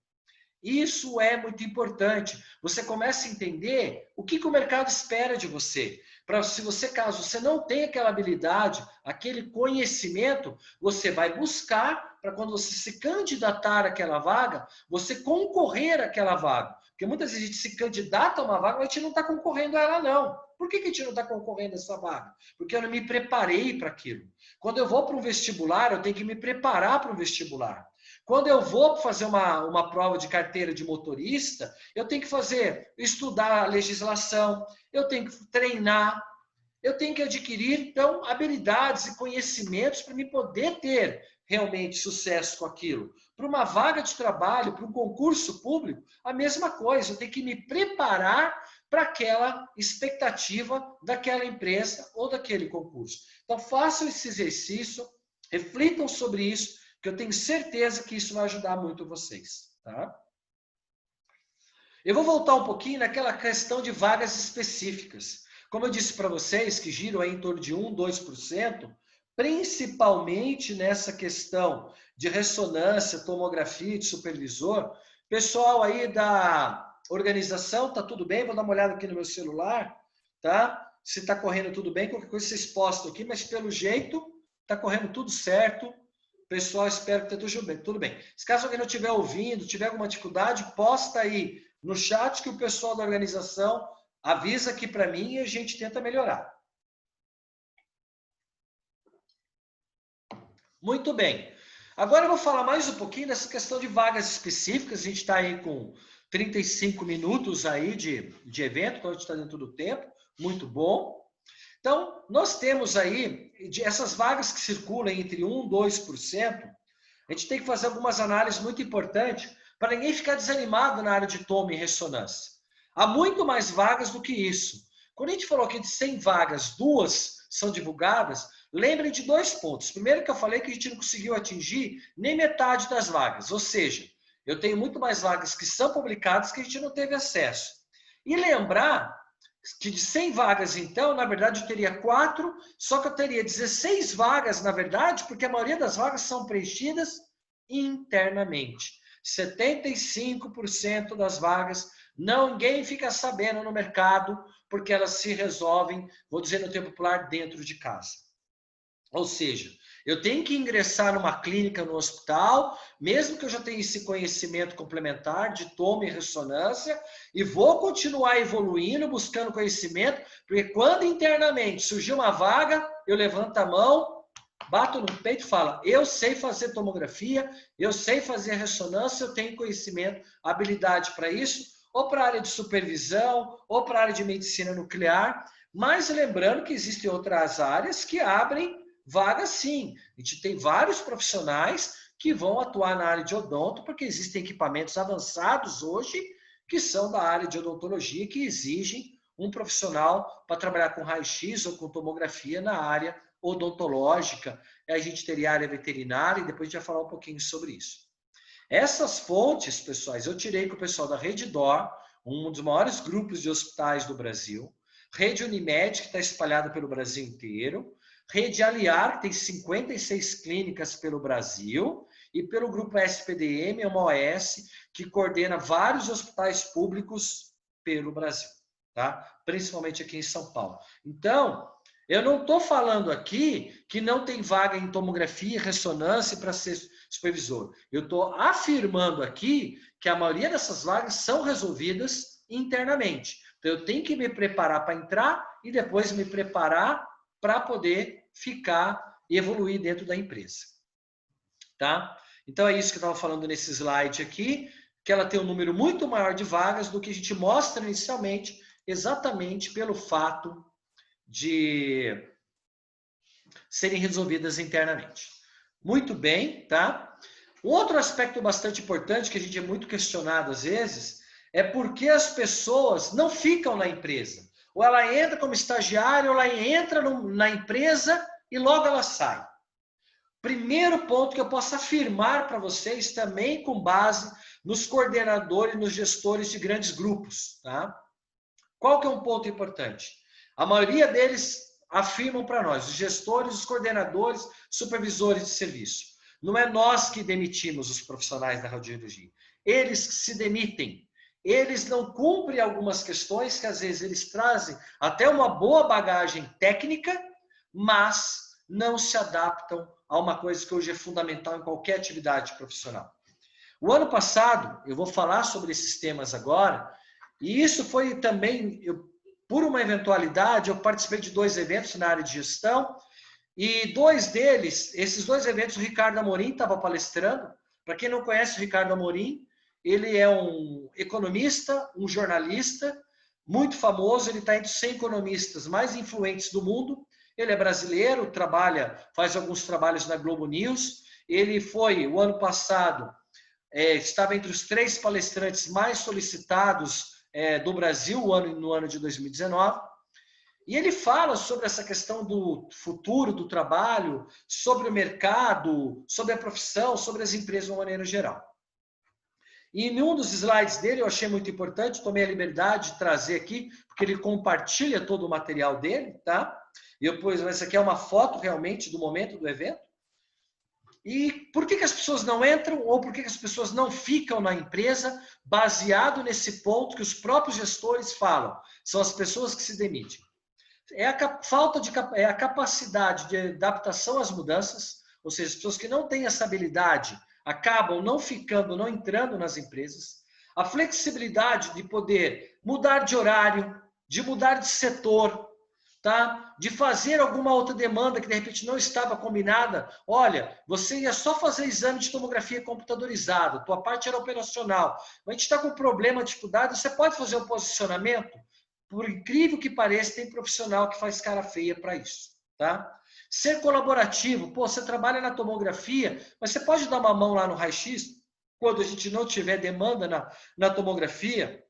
Speaker 1: Isso é muito importante. Você começa a entender o que o mercado espera de você. Caso você não tenha aquela habilidade, aquele conhecimento, você vai buscar para quando você se candidatar àquela vaga, você concorrer àquela vaga. Porque muitas vezes a gente se candidata a uma vaga, mas a gente não está concorrendo a ela, não. Por que a gente não está concorrendo a essa vaga? Porque eu não me preparei para aquilo. Quando eu vou para um vestibular, eu tenho que me preparar para um vestibular. Quando eu vou fazer uma prova de carteira de motorista, eu tenho que estudar a legislação, eu tenho que treinar, eu tenho que adquirir, então, habilidades e conhecimentos para me poder ter realmente sucesso com aquilo. Para uma vaga de trabalho, para um concurso público, a mesma coisa, eu tenho que me preparar para aquela expectativa daquela empresa ou daquele concurso. Então, façam esse exercício, reflitam sobre isso, que eu tenho certeza que isso vai ajudar muito vocês. Tá? Eu vou voltar um pouquinho naquela questão de vagas específicas. Como eu disse para vocês, que giram aí em torno de 1%, 2%, principalmente nessa questão de ressonância, tomografia, de supervisor. Pessoal aí da organização, tá tudo bem? Vou dar uma olhada aqui no meu celular, tá? se está correndo tudo bem, qualquer coisa vocês postam aqui, mas pelo jeito está correndo tudo certo. Pessoal, espero que esteja tudo bem. Se caso alguém não estiver ouvindo, tiver alguma dificuldade, posta aí no chat que o pessoal da organização avisa aqui para mim e a gente tenta melhorar. Muito bem. Agora eu vou falar mais um pouquinho dessa questão de vagas específicas. A gente está aí com 35 minutos aí de evento, então a gente está dentro do tempo. Muito bom. Então, nós temos aí, essas vagas que circulam entre 1% e 2%, a gente tem que fazer algumas análises muito importantes para ninguém ficar desanimado na área de toma e ressonância. Há muito mais vagas do que isso. Quando a gente falou aqui de 100 vagas, 2 são divulgadas, lembrem de 2 pontos. Primeiro que eu falei que a gente não conseguiu atingir nem metade das vagas, ou seja, eu tenho muito mais vagas que são publicadas que a gente não teve acesso. E lembrar que de 100 vagas, então, na verdade, eu teria 4, só que eu teria 16 vagas, na verdade, porque a maioria das vagas são preenchidas internamente. 75% das vagas, ninguém fica sabendo no mercado, porque elas se resolvem, vou dizer no tempo popular, dentro de casa. Ou seja, eu tenho que ingressar numa clínica, no hospital, mesmo que eu já tenha esse conhecimento complementar de toma e ressonância, e vou continuar evoluindo, buscando conhecimento, porque quando internamente surgir uma vaga, eu levanto a mão, bato no peito e falo, eu sei fazer tomografia, eu sei fazer ressonância, eu tenho conhecimento, habilidade para isso, ou para a área de supervisão, ou para a área de medicina nuclear, mas lembrando que existem outras áreas que abrem vaga sim. A gente tem vários profissionais que vão atuar na área de odonto, porque existem equipamentos avançados hoje que são da área de odontologia, que exigem um profissional para trabalhar com raio-x ou com tomografia na área odontológica. A gente teria a área veterinária e depois a gente vai falar um pouquinho sobre isso. Essas fontes, pessoais, eu tirei com o pessoal da Reddor, um dos maiores grupos de hospitais do Brasil, Rede Unimed, que está espalhada pelo Brasil inteiro, Rede Aliar, que tem 56 clínicas pelo Brasil, e pelo grupo SPDM, uma OS, que coordena vários hospitais públicos pelo Brasil, tá? Principalmente aqui em São Paulo. Então, eu não estou falando aqui que não tem vaga em tomografia e ressonância para ser supervisor. Eu estou afirmando aqui que a maioria dessas vagas são resolvidas internamente. Então, eu tenho que me preparar para entrar e depois me preparar para poder ficar e evoluir dentro da empresa. Tá? Então, é isso que eu estava falando nesse slide aqui, que ela tem um número muito maior de vagas do que a gente mostra inicialmente, exatamente pelo fato de serem resolvidas internamente. Muito bem, tá? Um outro aspecto bastante importante, que a gente é muito questionado às vezes, é porque as pessoas não ficam na empresa. Ou ela entra como estagiária, ou ela entra na empresa e logo ela sai. Primeiro ponto que eu posso afirmar para vocês, também com base nos coordenadores, nos gestores de grandes grupos. Tá? Qual que é um ponto importante? A maioria deles afirmam para nós, os gestores, os coordenadores, supervisores de serviço. Não é nós que demitimos os profissionais da radiologia. Eles se demitem. Eles não cumprem algumas questões que às vezes eles trazem até uma boa bagagem técnica, mas não se adaptam a uma coisa que hoje é fundamental em qualquer atividade profissional. O ano passado, eu vou falar sobre esses temas agora, e isso foi também, por uma eventualidade, eu participei de 2 eventos na área de gestão, e 2 deles, esses 2 eventos, o Ricardo Amorim estava palestrando. Para quem não conhece o Ricardo Amorim, ele é um economista, um jornalista, muito famoso, ele está entre os 100 economistas mais influentes do mundo. Ele é brasileiro, faz alguns trabalhos na Globo News. Ele foi, o ano passado, estava entre os 3 palestrantes mais solicitados do Brasil no ano de 2019. E ele fala sobre essa questão do futuro do trabalho, sobre o mercado, sobre a profissão, sobre as empresas de uma maneira geral. E em um dos slides dele, eu achei muito importante, tomei a liberdade de trazer aqui, porque ele compartilha todo o material dele, tá? E essa aqui é uma foto realmente do momento do evento. E por que as pessoas não entram ou por que as pessoas não ficam na empresa, baseado nesse ponto que os próprios gestores falam? São as pessoas que se demitem. É a falta de é a capacidade de adaptação às mudanças, ou seja, as pessoas que não têm essa habilidade acabam não ficando, não entrando nas empresas. A flexibilidade de poder mudar de horário, de mudar de setor, tá? De fazer alguma outra demanda que de repente não estava combinada. Olha, você ia só fazer exame de tomografia computadorizada, tua parte era operacional. Mas a gente está com problema, dificuldade, você pode fazer um posicionamento? Por incrível que pareça, tem profissional que faz cara feia para isso, tá? Ser colaborativo, pô, você trabalha na tomografia, mas você pode dar uma mão lá no raio-x quando a gente não tiver demanda na tomografia.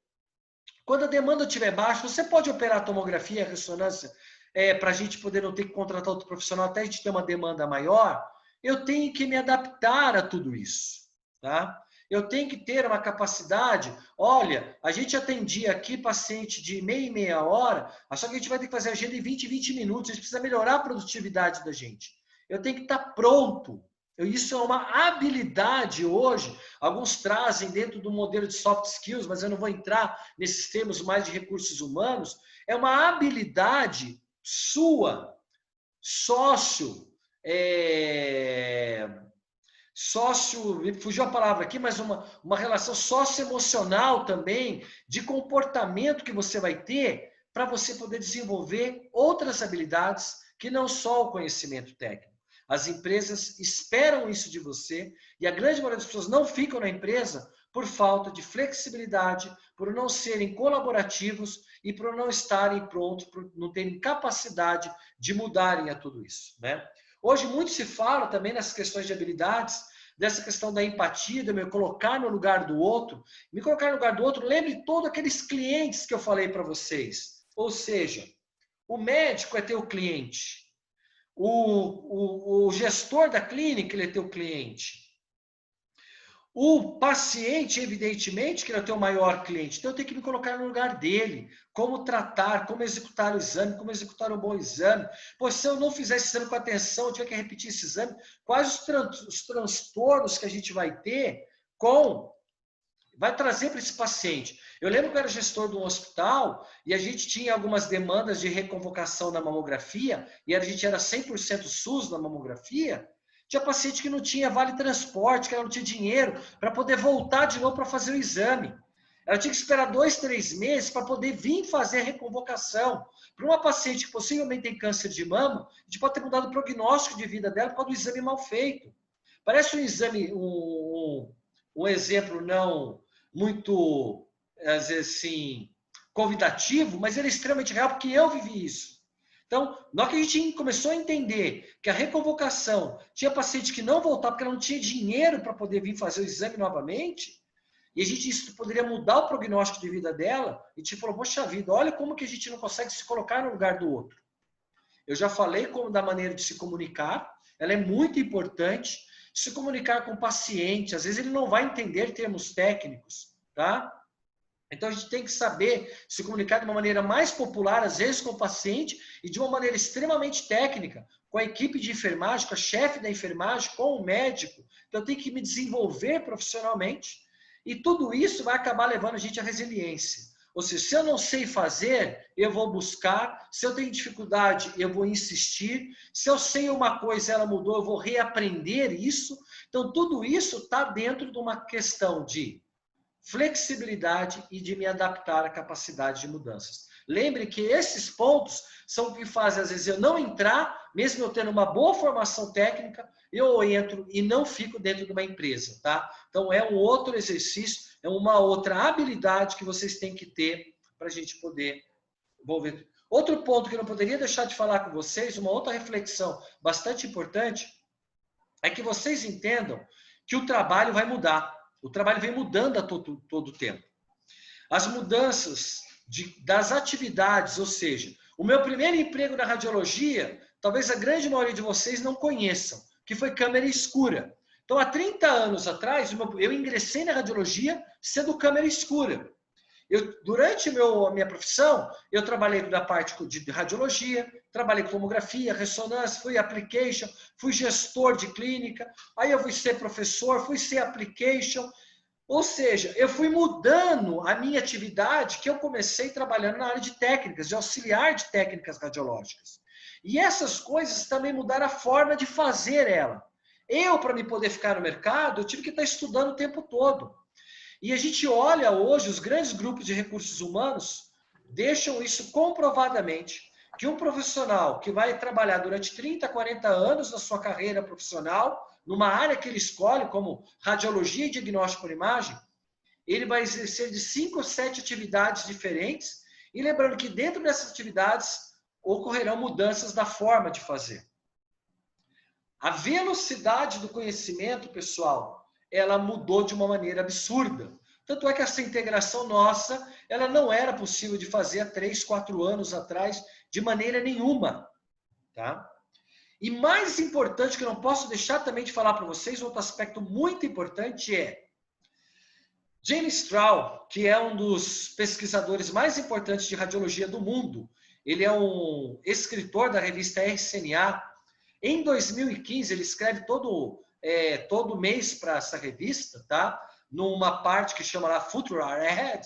Speaker 1: Quando a demanda estiver baixa, você pode operar a tomografia e a ressonância para a gente poder não ter que contratar outro profissional até a gente ter uma demanda maior. Eu tenho que me adaptar a tudo isso, tá? Eu tenho que ter uma capacidade. Olha, a gente atendia aqui paciente de meia e meia hora, só que a gente vai ter que fazer agenda em 20 minutos. A gente precisa melhorar a produtividade da gente. Eu tenho que estar pronto. Isso é uma habilidade hoje. Alguns trazem dentro do modelo de soft skills, mas eu não vou entrar nesses termos mais de recursos humanos. É uma habilidade sua, me fugiu a palavra aqui, mas uma relação socioemocional também, de comportamento que você vai ter para você poder desenvolver outras habilidades que não só o conhecimento técnico. As empresas esperam isso de você e a grande maioria das pessoas não ficam na empresa por falta de flexibilidade, por não serem colaborativos e por não estarem prontos, por não terem capacidade de mudarem a tudo isso, né? Hoje muito se fala também nessas questões de habilidades, dessa questão da empatia, de me colocar no lugar do outro. Me colocar no lugar do outro, lembre todos aqueles clientes que eu falei para vocês. Ou seja, o médico é teu cliente. O gestor da clínica, ele é teu cliente. O paciente, evidentemente, que ele é o teu maior cliente. Então, eu tenho que me colocar no lugar dele. Como tratar, como executar o exame, como executar um bom exame. Pois se eu não fizer esse exame com atenção, eu tiver que repetir esse exame, quais os transtornos que a gente vai ter vai trazer para esse paciente. Eu lembro que eu era gestor de um hospital e a gente tinha algumas demandas de reconvocação na mamografia e a gente era 100% SUS na mamografia. Tinha paciente que não tinha vale transporte, que ela não tinha dinheiro para poder voltar de novo para fazer o exame. Ela tinha que esperar 2, 3 meses para poder vir fazer a reconvocação. Para uma paciente que possivelmente tem câncer de mama, a gente pode ter mudado o prognóstico de vida dela por causa do exame mal feito. Parece um exame, um exemplo não muito, às vezes, assim, convidativo, mas ele é extremamente real porque eu vivi isso. Então, na hora que a gente começou a entender que a reconvocação tinha paciente que não voltava porque ela não tinha dinheiro para poder vir fazer o exame novamente, e a gente isso poderia mudar o prognóstico de vida dela, e a gente falou, poxa vida, olha como que a gente não consegue se colocar no lugar do outro. Eu já falei como da maneira de se comunicar, ela é muito importante, se comunicar com o paciente, às vezes ele não vai entender termos técnicos, tá? Então a gente tem que saber se comunicar de uma maneira mais popular, às vezes com o paciente, e de uma maneira extremamente técnica, com a equipe de enfermagem, com a chefe da enfermagem, com o médico. Então eu tenho que me desenvolver profissionalmente, e tudo isso vai acabar levando a gente à resiliência. Ou seja, se eu não sei fazer, eu vou buscar. Se eu tenho dificuldade, eu vou insistir. Se eu sei uma coisa e ela mudou, eu vou reaprender isso. Então, tudo isso está dentro de uma questão de flexibilidade e de me adaptar à capacidade de mudanças. Lembre que esses pontos são o que fazem, às vezes, eu não entrar, mesmo eu tendo uma boa formação técnica, eu entro e não fico dentro de uma empresa, tá? Então, é um outro exercício, é uma outra habilidade que vocês têm que ter para a gente poder envolver. Outro ponto que eu não poderia deixar de falar com vocês, uma outra reflexão bastante importante, é que vocês entendam que o trabalho vai mudar. O trabalho vem mudando a todo o tempo. As mudanças das atividades, ou seja, o meu primeiro emprego na radiologia, talvez a grande maioria de vocês não conheçam, que foi câmera escura. Então, há 30 anos atrás, eu ingressei na radiologia sendo câmera escura. Durante a minha profissão, eu trabalhei na parte de radiologia, trabalhei com tomografia, ressonância, fui application, fui gestor de clínica, aí eu fui ser professor, fui ser application. Ou seja, eu fui mudando a minha atividade, que eu comecei trabalhando na área de técnicas, de auxiliar de técnicas radiológicas. E essas coisas também mudaram a forma de fazer ela. Eu, para me poder ficar no mercado, eu tive que estar estudando o tempo todo. E a gente olha hoje, os grandes grupos de recursos humanos deixam isso comprovadamente, que um profissional que vai trabalhar durante 30, 40 anos na sua carreira profissional, numa área que ele escolhe, como radiologia e diagnóstico por imagem, ele vai exercer de 5 ou 7 atividades diferentes, e lembrando que dentro dessas atividades ocorrerão mudanças da forma de fazer. A velocidade do conhecimento, pessoal, ela mudou de uma maneira absurda. Tanto é que essa integração nossa, ela não era possível de fazer há 3, 4 anos atrás, de maneira nenhuma. Tá? E mais importante, que eu não posso deixar também de falar para vocês, outro aspecto muito importante é James Straub, que é um dos pesquisadores mais importantes de radiologia do mundo, ele é um escritor da revista RCNA. Em 2015, ele escreve todo mês para essa revista, tá? Numa parte que chama lá Future Ahead,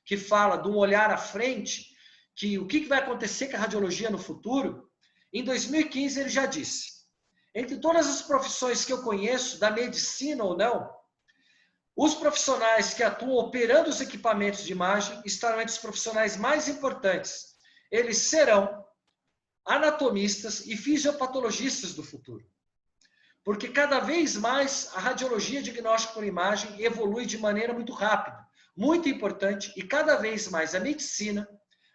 Speaker 1: que fala de um olhar à frente, que o que vai acontecer com a radiologia no futuro. Em 2015, ele já disse, entre todas as profissões que eu conheço, da medicina ou não, os profissionais que atuam operando os equipamentos de imagem estarão entre os profissionais mais importantes. Eles serão anatomistas e fisiopatologistas do futuro. Porque cada vez mais a radiologia diagnóstico por imagem evolui de maneira muito rápida, muito importante, e cada vez mais a medicina,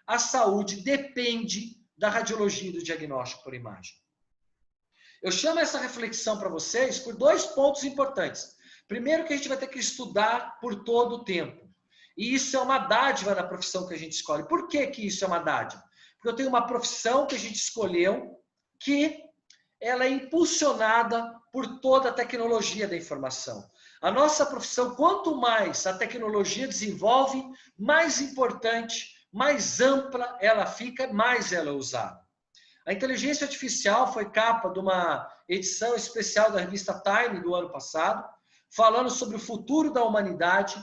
Speaker 1: a saúde depende da radiologia e do diagnóstico por imagem. Eu chamo essa reflexão para vocês por 2 pontos importantes. Primeiro, que a gente vai ter que estudar por todo o tempo. E isso é uma dádiva na profissão que a gente escolhe. Por que que isso é uma dádiva? Porque eu tenho uma profissão que a gente escolheu que ela é impulsionada por toda a tecnologia da informação. A nossa profissão, quanto mais a tecnologia desenvolve, mais importante, mais ampla ela fica, mais ela é usada. A inteligência artificial foi capa de uma edição especial da revista Time do ano passado, falando sobre o futuro da humanidade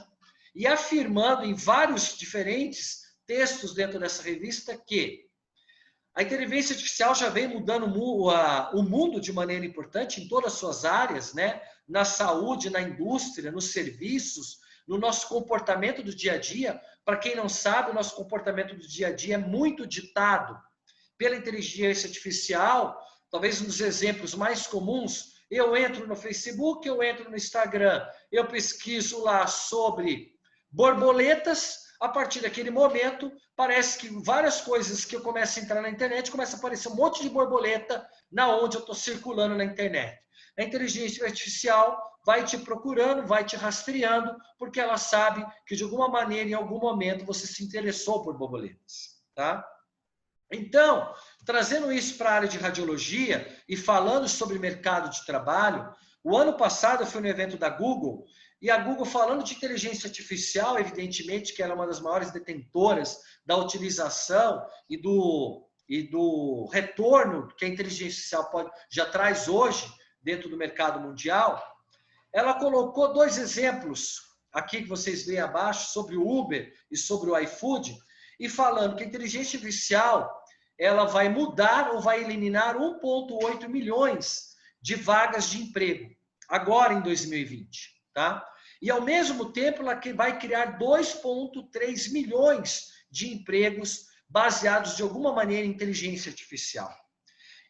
Speaker 1: e afirmando em vários diferentes textos dentro dessa revista que a inteligência artificial já vem mudando o mundo de maneira importante em todas as suas áreas, né? Na saúde, na indústria, nos serviços, no nosso comportamento do dia a dia. Para quem não sabe, o nosso comportamento do dia a dia é muito ditado pela inteligência artificial. Talvez um dos exemplos mais comuns, eu entro no Facebook, eu entro no Instagram, eu pesquiso lá sobre borboletas. A partir daquele momento, parece que várias coisas que eu começo a entrar na internet, começa a aparecer um monte de borboleta na onde eu estou circulando na internet. A inteligência artificial vai te procurando, vai te rastreando, porque ela sabe que de alguma maneira, em algum momento, você se interessou por borboletas. Tá? Então, trazendo isso para a área de radiologia e falando sobre mercado de trabalho, o ano passado eu fui no evento da Google, e a Google, falando de inteligência artificial, evidentemente, que ela é uma das maiores detentoras da utilização e do retorno que a inteligência artificial já traz hoje dentro do mercado mundial, ela colocou 2 exemplos aqui que vocês veem abaixo sobre o Uber e sobre o iFood, e falando que a inteligência artificial ela vai mudar ou vai eliminar 1,8 milhões de vagas de emprego, agora em 2020. Tá? E, ao mesmo tempo, ela vai criar 2,3 milhões de empregos baseados, de alguma maneira, em inteligência artificial.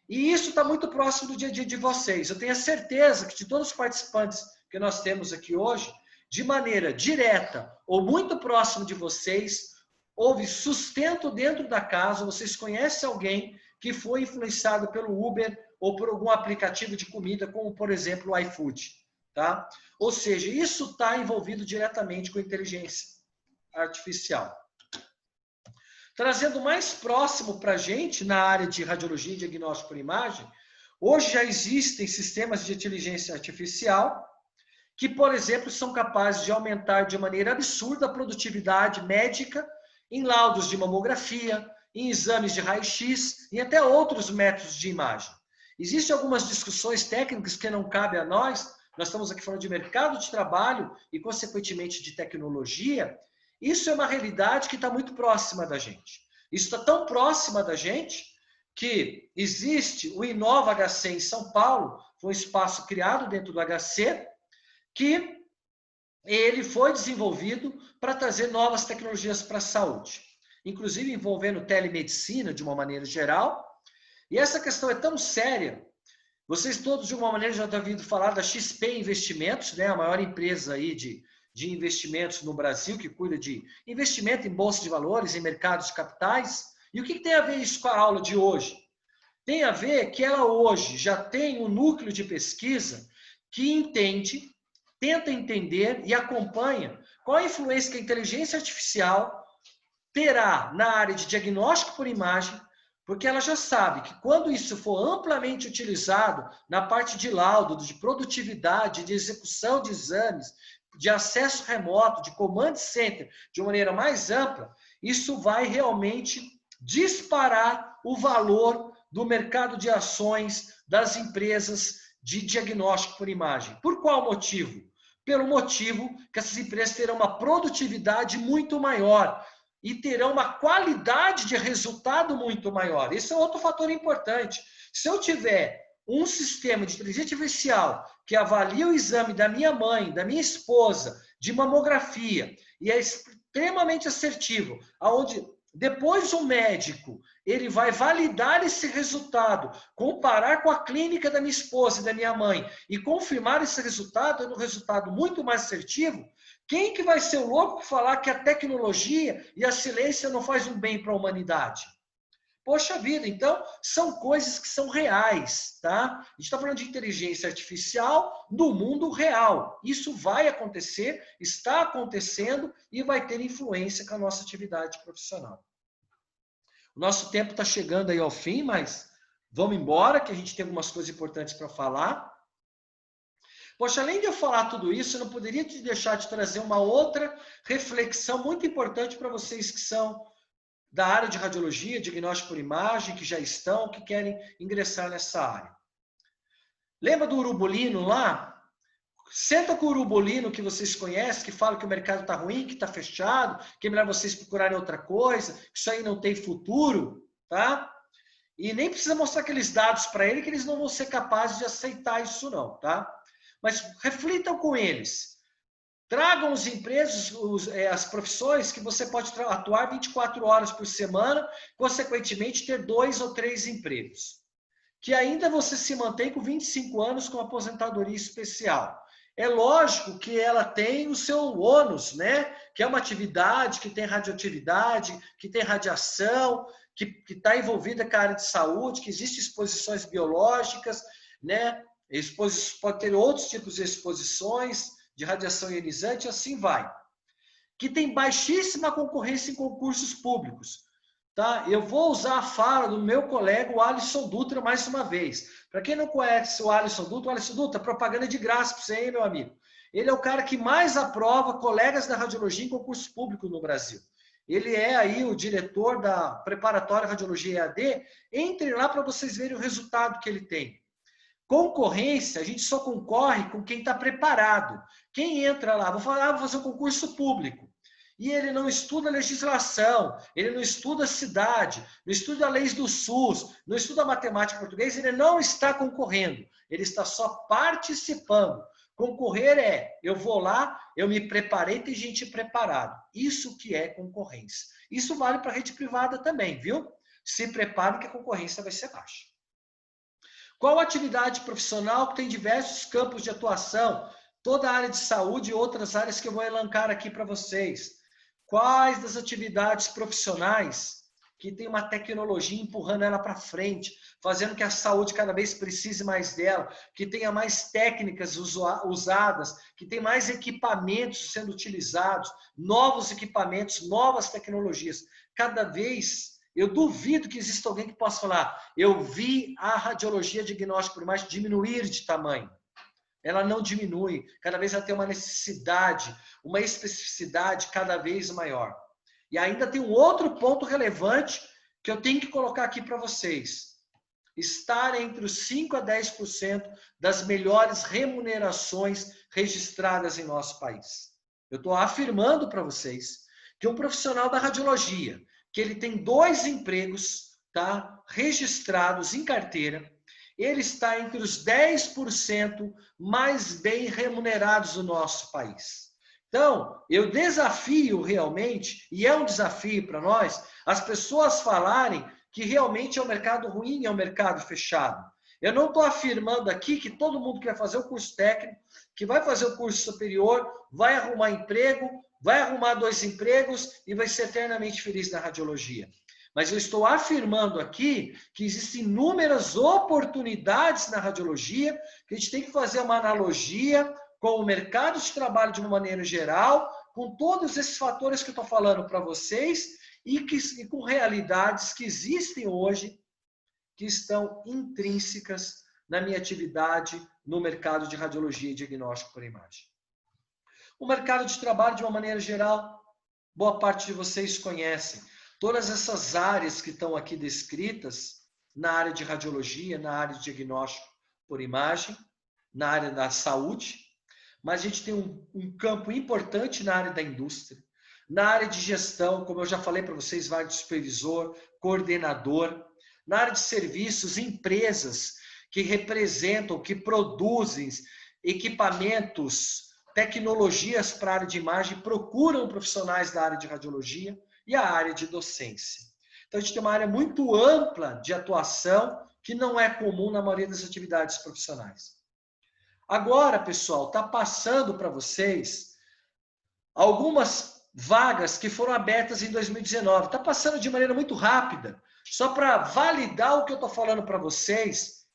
Speaker 1: E isso está muito próximo do dia a dia de vocês. Eu tenho a certeza que de todos os participantes que nós temos aqui hoje, de maneira direta ou muito próximo de vocês, houve sustento dentro da casa, vocês conhecem alguém que foi influenciado pelo Uber ou por algum aplicativo de comida, como, por exemplo, o iFood. Tá? Ou seja, isso está envolvido diretamente com inteligência artificial. Trazendo mais próximo para a gente, na área de radiologia e diagnóstico por imagem, hoje já existem sistemas de inteligência artificial que, por exemplo, são capazes de aumentar de maneira absurda a produtividade médica em laudos de mamografia, em exames de raio-x e até outros métodos de imagem. Existem algumas discussões técnicas que não cabem a nós, nós estamos aqui falando de mercado de trabalho e, consequentemente, de tecnologia, isso é uma realidade que está muito próxima da gente. Isso está tão próxima da gente que existe o Inova HC em São Paulo, foi um espaço criado dentro do HC, que ele foi desenvolvido para trazer novas tecnologias para a saúde, inclusive envolvendo telemedicina de uma maneira geral. E essa questão é tão séria, vocês todos de uma maneira já estão ouvindo falar da XP Investimentos, né, a maior empresa aí de investimentos no Brasil, que cuida de investimento em bolsa de valores, em mercados de capitais. E o que tem a ver isso com a aula de hoje? Tem a ver que ela hoje já tem um núcleo de pesquisa que entende, tenta entender e acompanha qual a influência que a inteligência artificial terá na área de diagnóstico por imagem, porque ela já sabe que quando isso for amplamente utilizado na parte de laudo, de produtividade, de execução de exames, de acesso remoto, de command center, de uma maneira mais ampla, isso vai realmente disparar o valor do mercado de ações das empresas de diagnóstico por imagem. Por qual motivo? Pelo motivo que essas empresas terão uma produtividade muito maior e terão uma qualidade de resultado muito maior. Esse é outro fator importante. Se eu tiver um sistema de inteligência artificial que avalia o exame da minha mãe, da minha esposa, de mamografia, e é extremamente assertivo, aonde depois o médico ele vai validar esse resultado, comparar com a clínica da minha esposa e da minha mãe e confirmar esse resultado, é um resultado muito mais assertivo. Quem que vai ser o louco falar que a tecnologia e a ciência não faz um bem para a humanidade? Poxa vida, então são coisas que são reais, tá? A gente está falando de inteligência artificial no mundo real. Isso vai acontecer, está acontecendo e vai ter influência com a nossa atividade profissional. O nosso tempo está chegando aí ao fim, mas vamos embora, que a gente tem algumas coisas importantes para falar. Poxa, além de eu falar tudo isso, eu não poderia te deixar de trazer uma outra reflexão muito importante para vocês que são da área de radiologia, diagnóstico por imagem, que já estão, que querem ingressar nessa área. Lembra do Urubolino lá? Senta com o Urubolino que vocês conhecem, que fala que o mercado está ruim, que está fechado, que é melhor vocês procurarem outra coisa, que isso aí não tem futuro, tá? E nem precisa mostrar aqueles dados para ele, que eles não vão ser capazes de aceitar isso não, tá? Mas reflitam com eles. Tragam os empregos, as profissões que você pode atuar 24 horas por semana, consequentemente ter 2 ou 3 empregos. Que ainda você se mantém com 25 anos com aposentadoria especial. É lógico que ela tem o seu ônus, né? Que é uma atividade que tem radioatividade, que tem radiação, que está envolvida com a área de saúde, que existem exposições biológicas, né? Pode ter outros tipos de exposições, de radiação ionizante, assim vai. Que tem baixíssima concorrência em concursos públicos. Tá? Eu vou usar a fala do meu colega, o Alisson Dutra, mais uma vez. Para quem não conhece o Alisson Dutra, propaganda de graça para você, hein, meu amigo? Ele é o cara que mais aprova colegas da radiologia em concurso público no Brasil. Ele é aí o diretor da preparatória Radiologia EAD. Entre lá para vocês verem o resultado que ele tem. Concorrência, a gente só concorre com quem está preparado. Quem entra lá, vou fazer um concurso público, e ele não estuda a legislação, ele não estuda a cidade, não estuda as leis do SUS, não estuda a matemática portuguesa, ele não está concorrendo, ele está só participando. Concorrer é, eu vou lá, eu me preparei, tem gente preparada. Isso que é concorrência. Isso vale para a rede privada também, viu? Se prepare que a concorrência vai ser baixa. Qual atividade profissional que tem diversos campos de atuação? Toda a área de saúde e outras áreas que eu vou elencar aqui para vocês. Quais das atividades profissionais que tem uma tecnologia empurrando ela para frente, fazendo que a saúde cada vez precise mais dela, que tenha mais técnicas usadas, que tenha mais equipamentos sendo utilizados, novos equipamentos, novas tecnologias. Cada vez... Eu duvido que exista alguém que possa falar, eu vi a radiologia diagnóstica por imagem diminuir de tamanho. Ela não diminui, cada vez ela tem uma necessidade, uma especificidade cada vez maior. E ainda tem um outro ponto relevante que eu tenho que colocar aqui para vocês. estar entre os 5 a 10% das melhores remunerações registradas em nosso país. Eu estou afirmando para vocês que um profissional da radiologia, que ele tem 2 empregos, tá, registrados em carteira, ele está entre os 10% mais bem remunerados do nosso país. Então, eu desafio realmente, e é um desafio para nós, as pessoas falarem que realmente é um mercado ruim, é um mercado fechado. Eu não estou afirmando aqui que todo mundo que vai fazer o curso técnico, que vai fazer o curso superior, vai arrumar emprego, vai arrumar 2 empregos e vai ser eternamente feliz na radiologia. Mas eu estou afirmando aqui que existem inúmeras oportunidades na radiologia, que a gente tem que fazer uma analogia com o mercado de trabalho de uma maneira geral, com todos esses fatores que eu estou falando para vocês e com realidades que existem hoje, que estão intrínsecas na minha atividade no mercado de radiologia e diagnóstico por imagem. O mercado de trabalho, de uma maneira geral, boa parte de vocês conhecem. Todas essas áreas que estão aqui descritas, na área de radiologia, na área de diagnóstico por imagem, na área da saúde, mas a gente tem um campo importante na área da indústria, na área de gestão, como eu já falei para vocês, vai de supervisor, coordenador, na área de serviços, empresas que representam, que produzem equipamentos, tecnologias para a área de imagem, procuram profissionais da área de radiologia e a área de docência. Então, a gente tem uma área muito ampla de atuação que não é comum na maioria das atividades profissionais. Agora, pessoal, está passando para vocês algumas vagas que foram abertas em 2019. Está passando de maneira muito rápida, só para validar o que eu estou falando para vocês,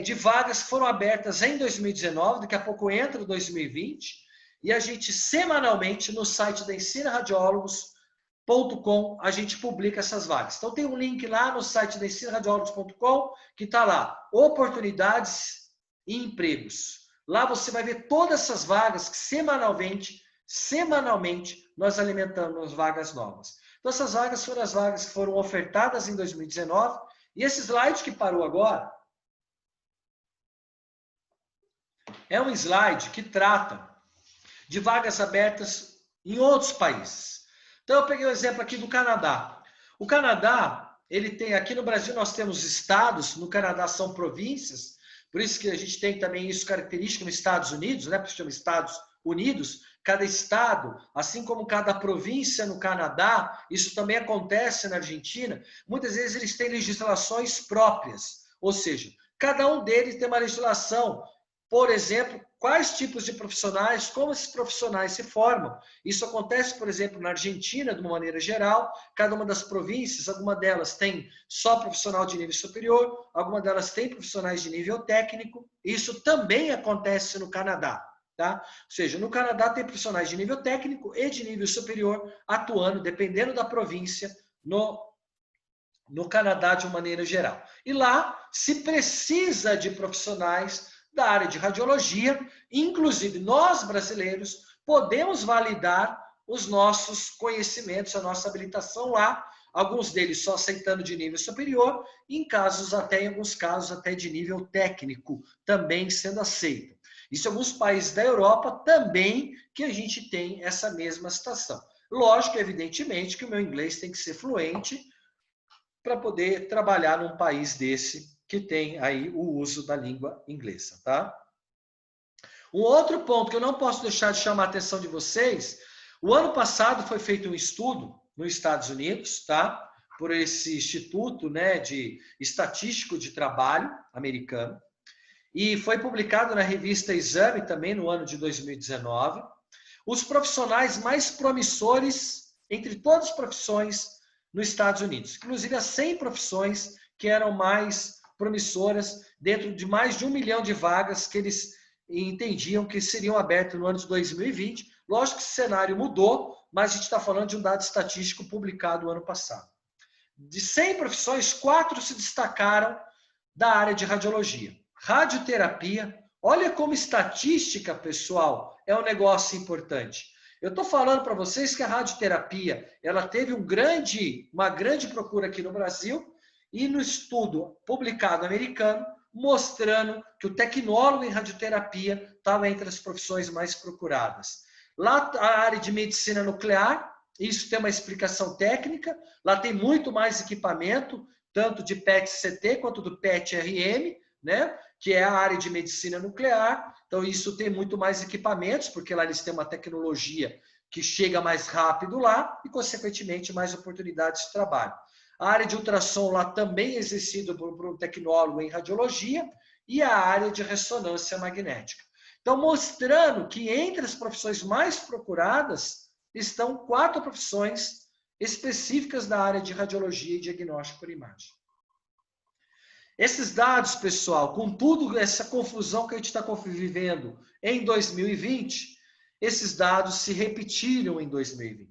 Speaker 1: de vagas que foram abertas em 2019, daqui a pouco entra 2020, e a gente semanalmente no site da ensinaradiólogos.com a gente publica essas vagas. Então tem um link lá no site da ensinaradiólogos.com que está lá, oportunidades e empregos. Lá você vai ver todas essas vagas que semanalmente nós alimentamos vagas novas. Então essas vagas foram as vagas que foram ofertadas em 2019 e esse slide que parou agora é um slide que trata de vagas abertas em outros países. Então eu peguei o exemplo aqui do Canadá. O Canadá, ele tem, aqui no Brasil nós temos estados, no Canadá são províncias, por isso que a gente tem também isso característico nos Estados Unidos, né? Porque se chama Estados Unidos, cada estado, assim como cada província no Canadá, isso também acontece na Argentina, muitas vezes eles têm legislações próprias, ou seja, cada um deles tem uma legislação, por exemplo, quais tipos de profissionais, como esses profissionais se formam. Isso acontece, por exemplo, na Argentina, de uma maneira geral, cada uma das províncias, alguma delas tem só profissional de nível superior, alguma delas tem profissionais de nível técnico, isso também acontece no Canadá. Tá? Ou seja, no Canadá tem profissionais de nível técnico e de nível superior atuando, dependendo da província, no Canadá de uma maneira geral. E lá se precisa de profissionais da área de radiologia, inclusive nós brasileiros podemos validar os nossos conhecimentos, a nossa habilitação lá, alguns deles só aceitando de nível superior, em alguns casos até de nível técnico, também sendo aceito. Isso em alguns países da Europa também que a gente tem essa mesma situação. Lógico, evidentemente, que o meu inglês tem que ser fluente para poder trabalhar num país desse que tem aí o uso da língua inglesa, tá? Um outro ponto que eu não posso deixar de chamar a atenção de vocês, o ano passado foi feito um estudo nos Estados Unidos, tá? Por esse Instituto, né, de Estatístico de Trabalho americano, e foi publicado na revista Exame também no ano de 2019, os profissionais mais promissores entre todas as profissões nos Estados Unidos, inclusive as 100 profissões que eram mais promissoras dentro de mais de 1 milhão de vagas que eles entendiam que seriam abertas no ano de 2020. Lógico que esse cenário mudou, mas a gente está falando de um dado estatístico publicado no ano passado. De 100 profissões, 4 se destacaram da área de radiologia. Radioterapia, olha como estatística, pessoal, é um negócio importante. Eu estou falando para vocês que a radioterapia ela teve uma grande procura aqui no Brasil e no estudo publicado americano, mostrando que o tecnólogo em radioterapia estava entre as profissões mais procuradas. Lá a área de medicina nuclear, isso tem uma explicação técnica, lá tem muito mais equipamento, tanto de PET-CT quanto do PET-RM, né? Que é a área de medicina nuclear. Então, isso tem muito mais equipamentos, porque lá eles têm uma tecnologia que chega mais rápido lá e, consequentemente, mais oportunidades de trabalho. A área de ultrassom lá também é exercida por um tecnólogo em radiologia e a área de ressonância magnética. Então, mostrando que entre as profissões mais procuradas estão 4 profissões específicas da área de radiologia e diagnóstico por imagem. Esses dados, pessoal, com tudo essa confusão que a gente está vivendo em 2020, esses dados se repetiram em 2020.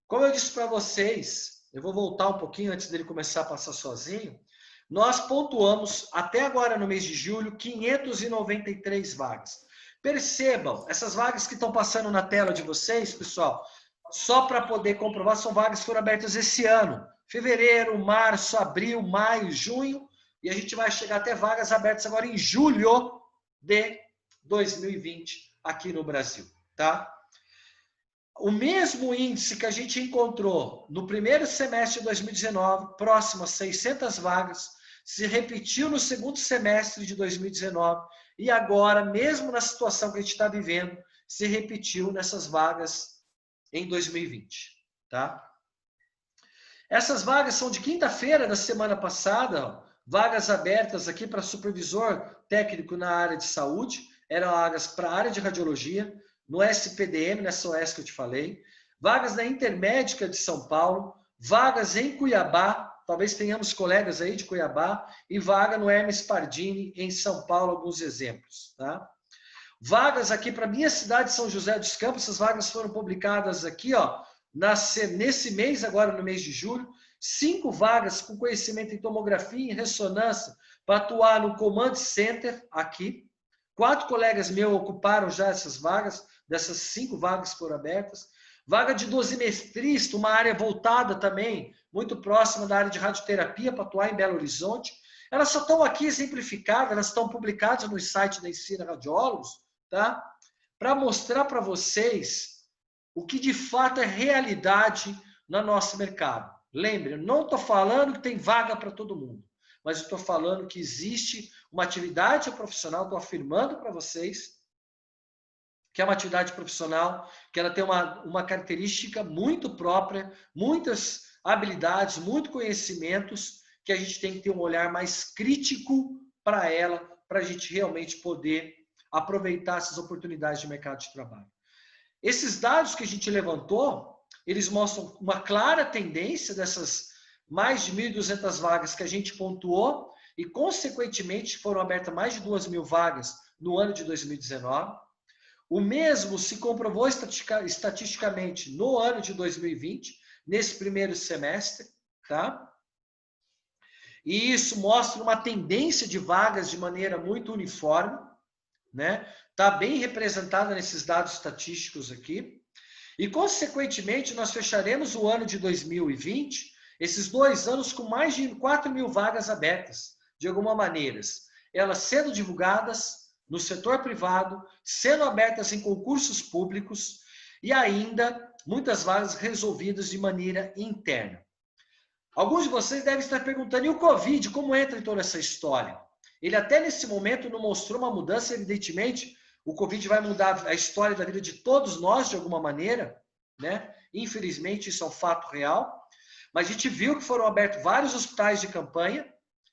Speaker 1: Como eu disse para vocês, eu vou voltar um pouquinho antes dele começar a passar sozinho, nós pontuamos até agora no mês de julho 593 vagas. Percebam, essas vagas que estão passando na tela de vocês, pessoal, só para poder comprovar, são vagas que foram abertas esse ano. Fevereiro, março, abril, maio, junho, e a gente vai chegar até vagas abertas agora em julho de 2020 aqui no Brasil, tá? O mesmo índice que a gente encontrou no primeiro semestre de 2019, próximo a 600 vagas, se repetiu no segundo semestre de 2019 e agora, mesmo na situação que a gente está vivendo, se repetiu nessas vagas em 2020, tá? Essas vagas são de quinta-feira da semana passada, ó, vagas abertas aqui para supervisor técnico na área de saúde, eram vagas para a área de radiologia, no SPDM, nessa OS que eu te falei, vagas na Intermédica de São Paulo, vagas em Cuiabá, talvez tenhamos colegas aí de Cuiabá, e vaga no Hermes Pardini, em São Paulo, alguns exemplos, tá? Vagas aqui para minha cidade, São José dos Campos, essas vagas foram publicadas aqui, ó, nesse mês, agora no mês de julho, 5 vagas com conhecimento em tomografia e ressonância para atuar no Command Center aqui. 4 colegas meus ocuparam já essas vagas, dessas 5 vagas foram abertas. Vaga de dosimetrista, uma área voltada também, muito próxima da área de radioterapia, para atuar em Belo Horizonte. Elas só estão aqui exemplificadas, elas estão publicadas no site da Ensina Radiólogos, tá? Para mostrar para vocês o que de fato é realidade no nosso mercado. Lembre, eu não estou falando que tem vaga para todo mundo, mas eu estou falando que existe uma atividade profissional, estou afirmando para vocês que é uma atividade profissional, que ela tem uma característica muito própria, muitas habilidades, muito conhecimentos, que a gente tem que ter um olhar mais crítico para ela, para a gente realmente poder aproveitar essas oportunidades de mercado de trabalho. Esses dados que a gente levantou, eles mostram uma clara tendência dessas mais de 1.200 vagas que a gente pontuou e, consequentemente, foram abertas mais de 2.000 vagas no ano de 2019. O mesmo se comprovou estatisticamente no ano de 2020, nesse primeiro semestre, tá? E isso mostra uma tendência de vagas de maneira muito uniforme, né? Está bem representada nesses dados estatísticos aqui. E, consequentemente, nós fecharemos o ano de 2020, esses 2 anos, com mais de 4.000 vagas abertas, de alguma maneira. Elas sendo divulgadas no setor privado, sendo abertas em concursos públicos e ainda muitas vagas resolvidas de maneira interna. Alguns de vocês devem estar perguntando, e o Covid, como entra em toda essa história? Ele até nesse momento não mostrou uma mudança, evidentemente, o Covid vai mudar a história da vida de todos nós de alguma maneira, né? Infelizmente, isso é um fato real. Mas a gente viu que foram abertos vários hospitais de campanha,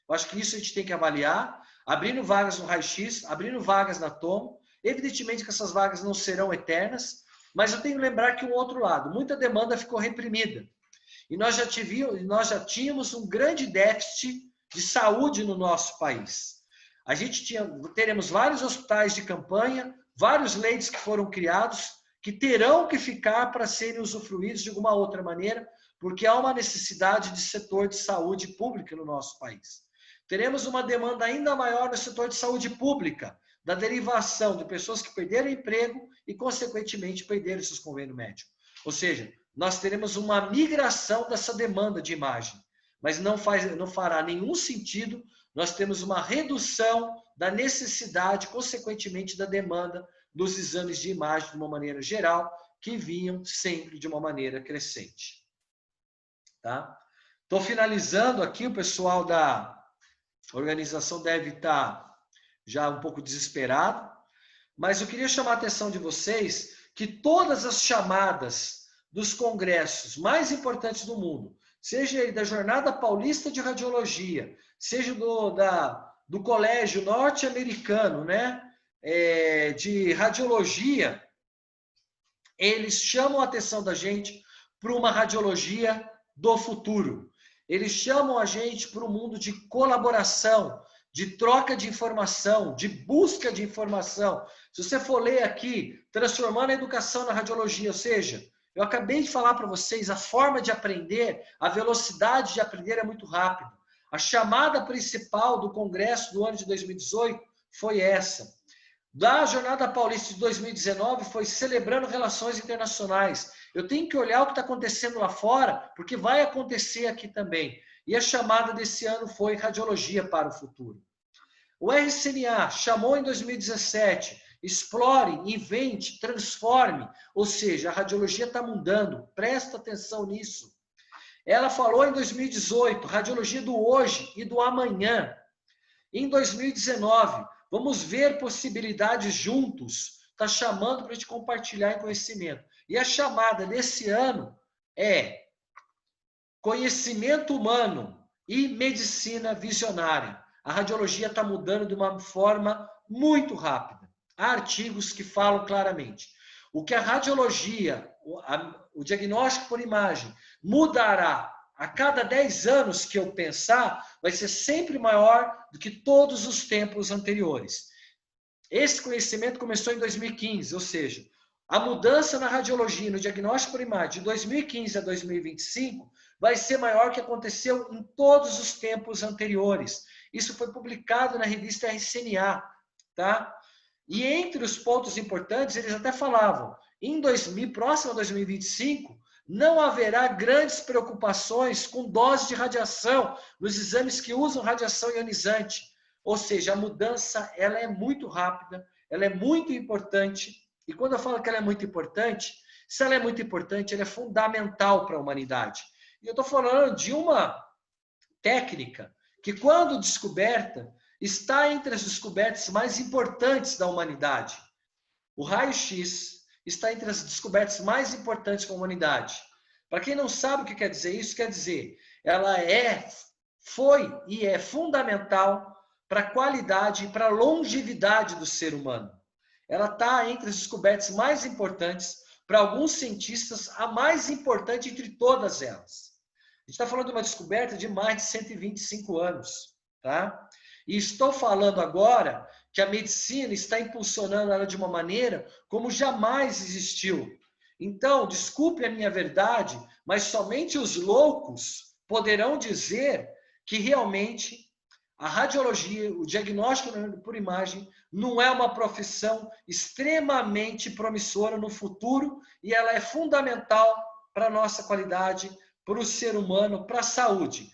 Speaker 1: eu acho que isso a gente tem que avaliar, abrindo vagas no raio-x, abrindo vagas na tomo. Evidentemente que essas vagas não serão eternas, mas eu tenho que lembrar que o outro lado, muita demanda ficou reprimida. E nós já tínhamos um grande déficit de saúde no nosso país. Teremos vários hospitais de campanha, vários leitos que foram criados, que terão que ficar para serem usufruídos de alguma outra maneira, porque há uma necessidade de setor de saúde pública no nosso país. Teremos uma demanda ainda maior no setor de saúde pública, da derivação de pessoas que perderam emprego e, consequentemente, perderam seus convênios médicos. Ou seja, nós teremos uma migração dessa demanda de imagem. mas não fará nenhum sentido nós temos uma redução da necessidade, consequentemente, da demanda dos exames de imagem de uma maneira geral, que vinham sempre de uma maneira crescente. Tá? Estou finalizando aqui, o pessoal da organização deve estar já um pouco desesperado, mas eu queria chamar a atenção de vocês que todas as chamadas dos congressos mais importantes do mundo, seja da Jornada Paulista de Radiologia, seja do Colégio Norte-Americano, né, de Radiologia, eles chamam a atenção da gente para uma radiologia do futuro. Eles chamam a gente para um mundo de colaboração, de troca de informação, de busca de informação. Se você for ler aqui, transformando a educação na radiologia, ou seja, eu acabei de falar para vocês, a forma de aprender, a velocidade de aprender é muito rápida. A chamada principal do congresso do ano de 2018 foi essa. Da Jornada Paulista de 2019 foi celebrando relações internacionais. Eu tenho que olhar o que está acontecendo lá fora, porque vai acontecer aqui também. E a chamada desse ano foi Radiologia para o Futuro. O RCNA chamou em 2017, explore, invente, transforme, ou seja, a radiologia está mudando, presta atenção nisso. Ela falou em 2018, radiologia do hoje e do amanhã. Em 2019, vamos ver possibilidades juntos, está chamando para a gente compartilhar em conhecimento. E a chamada desse ano é conhecimento humano e medicina visionária. A radiologia está mudando de uma forma muito rápida. Há artigos que falam claramente. O que a radiologia, o diagnóstico por imagem, mudará a cada 10 anos que eu pensar, vai ser sempre maior do que todos os tempos anteriores. Esse conhecimento começou em 2015, ou seja, a mudança na radiologia, no diagnóstico por imagem, de 2015 a 2025, vai ser maior que aconteceu em todos os tempos anteriores. Isso foi publicado na revista RCNA, tá? E entre os pontos importantes, eles até falavam, próximo a 2025, não haverá grandes preocupações com dose de radiação nos exames que usam radiação ionizante. Ou seja, a mudança ela é muito rápida, ela é muito importante. E quando eu falo que ela é muito importante, se ela é muito importante, ela é fundamental para a humanidade. E eu estou falando de uma técnica que, quando descoberta, está entre as descobertas mais importantes da humanidade. O raio-x está entre as descobertas mais importantes da humanidade. Para quem não sabe o que quer dizer isso, quer dizer, ela foi e é fundamental para a qualidade e para a longevidade do ser humano. Ela está entre as descobertas mais importantes, para alguns cientistas, a mais importante entre todas elas. A gente está falando de uma descoberta de mais de 125 anos, tá? E estou falando agora que a medicina está impulsionando ela de uma maneira como jamais existiu. Então, desculpe a minha verdade, mas somente os loucos poderão dizer que realmente a radiologia, o diagnóstico por imagem, não é uma profissão extremamente promissora no futuro e ela é fundamental para a nossa qualidade, para o ser humano, para a saúde.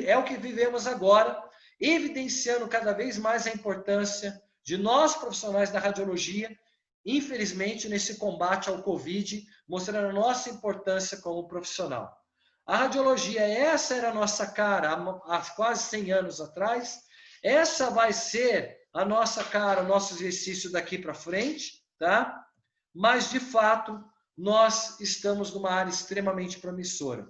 Speaker 1: É o que vivemos agora, evidenciando cada vez mais a importância de nós, profissionais da radiologia, infelizmente, nesse combate ao Covid, mostrando a nossa importância como profissional. A radiologia, essa era a nossa cara há quase 100 anos atrás, essa vai ser a nossa cara, o nosso exercício daqui para frente, tá? Mas, de fato, nós estamos numa área extremamente promissora.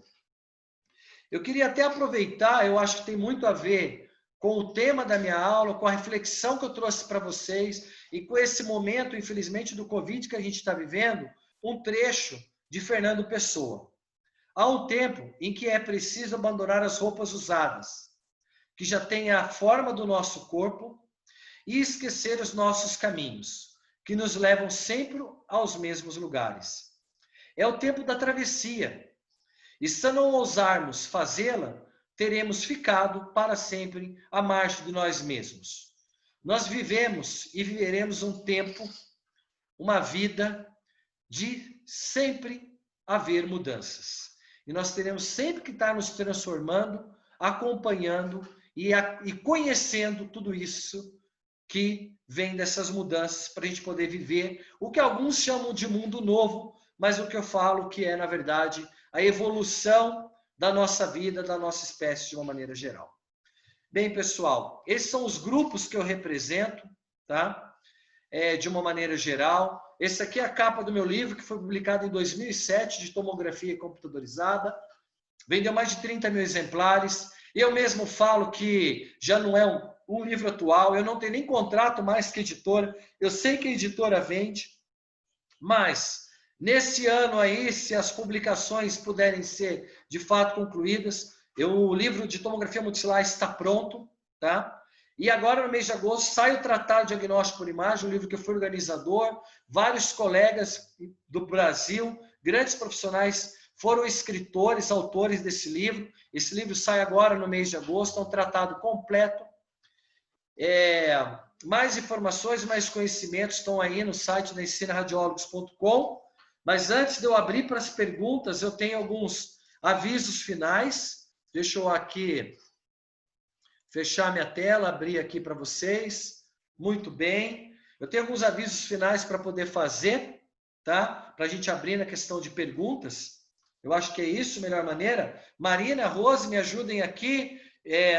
Speaker 1: Eu queria até aproveitar, eu acho que tem muito a ver com o tema da minha aula, com a reflexão que eu trouxe para vocês e com esse momento, infelizmente, do Covid que a gente está vivendo, um trecho de Fernando Pessoa. Há um tempo em que é preciso abandonar as roupas usadas, que já têm a forma do nosso corpo, e esquecer os nossos caminhos, que nos levam sempre aos mesmos lugares. É o tempo da travessia, e se não ousarmos fazê-la, teremos ficado para sempre à margem de nós mesmos. Nós vivemos e viveremos um tempo, uma vida de sempre haver mudanças. E nós teremos sempre que estar nos transformando acompanhando e conhecendo tudo isso que vem dessas mudanças para a gente poder viver o que alguns chamam de mundo novo, mas o que eu falo que é, na verdade, a evolução da nossa vida, da nossa espécie de uma maneira geral. Bem, pessoal, esses são os grupos que eu represento, tá? De uma maneira geral. Esse aqui é a capa do meu livro, que foi publicado em 2007, de tomografia computadorizada. Vendeu mais de 30 mil exemplares. Eu mesmo falo que já não é um livro atual, eu não tenho nem contrato mais com a editora. Eu sei que a editora vende, mas nesse ano aí, se as publicações puderem ser de fato concluídas, o livro de tomografia multicelular está pronto, tá? E agora, no mês de agosto, sai o Tratado de Diagnóstico por Imagem, um livro que eu fui organizador. Vários colegas do Brasil, grandes profissionais, foram escritores, autores desse livro. Esse livro sai agora no mês de agosto, é um tratado completo. Mais informações, mais conhecimentos estão aí no site da ensinaradiólogos.com. Mas antes de eu abrir para as perguntas, eu tenho alguns avisos finais. Deixa eu aqui fechar minha tela, abrir aqui para vocês. Muito bem. Eu tenho alguns avisos finais para poder fazer, tá? Para a gente abrir na questão de perguntas. Eu acho que é isso a melhor maneira. Marina, Rose, me ajudem aqui.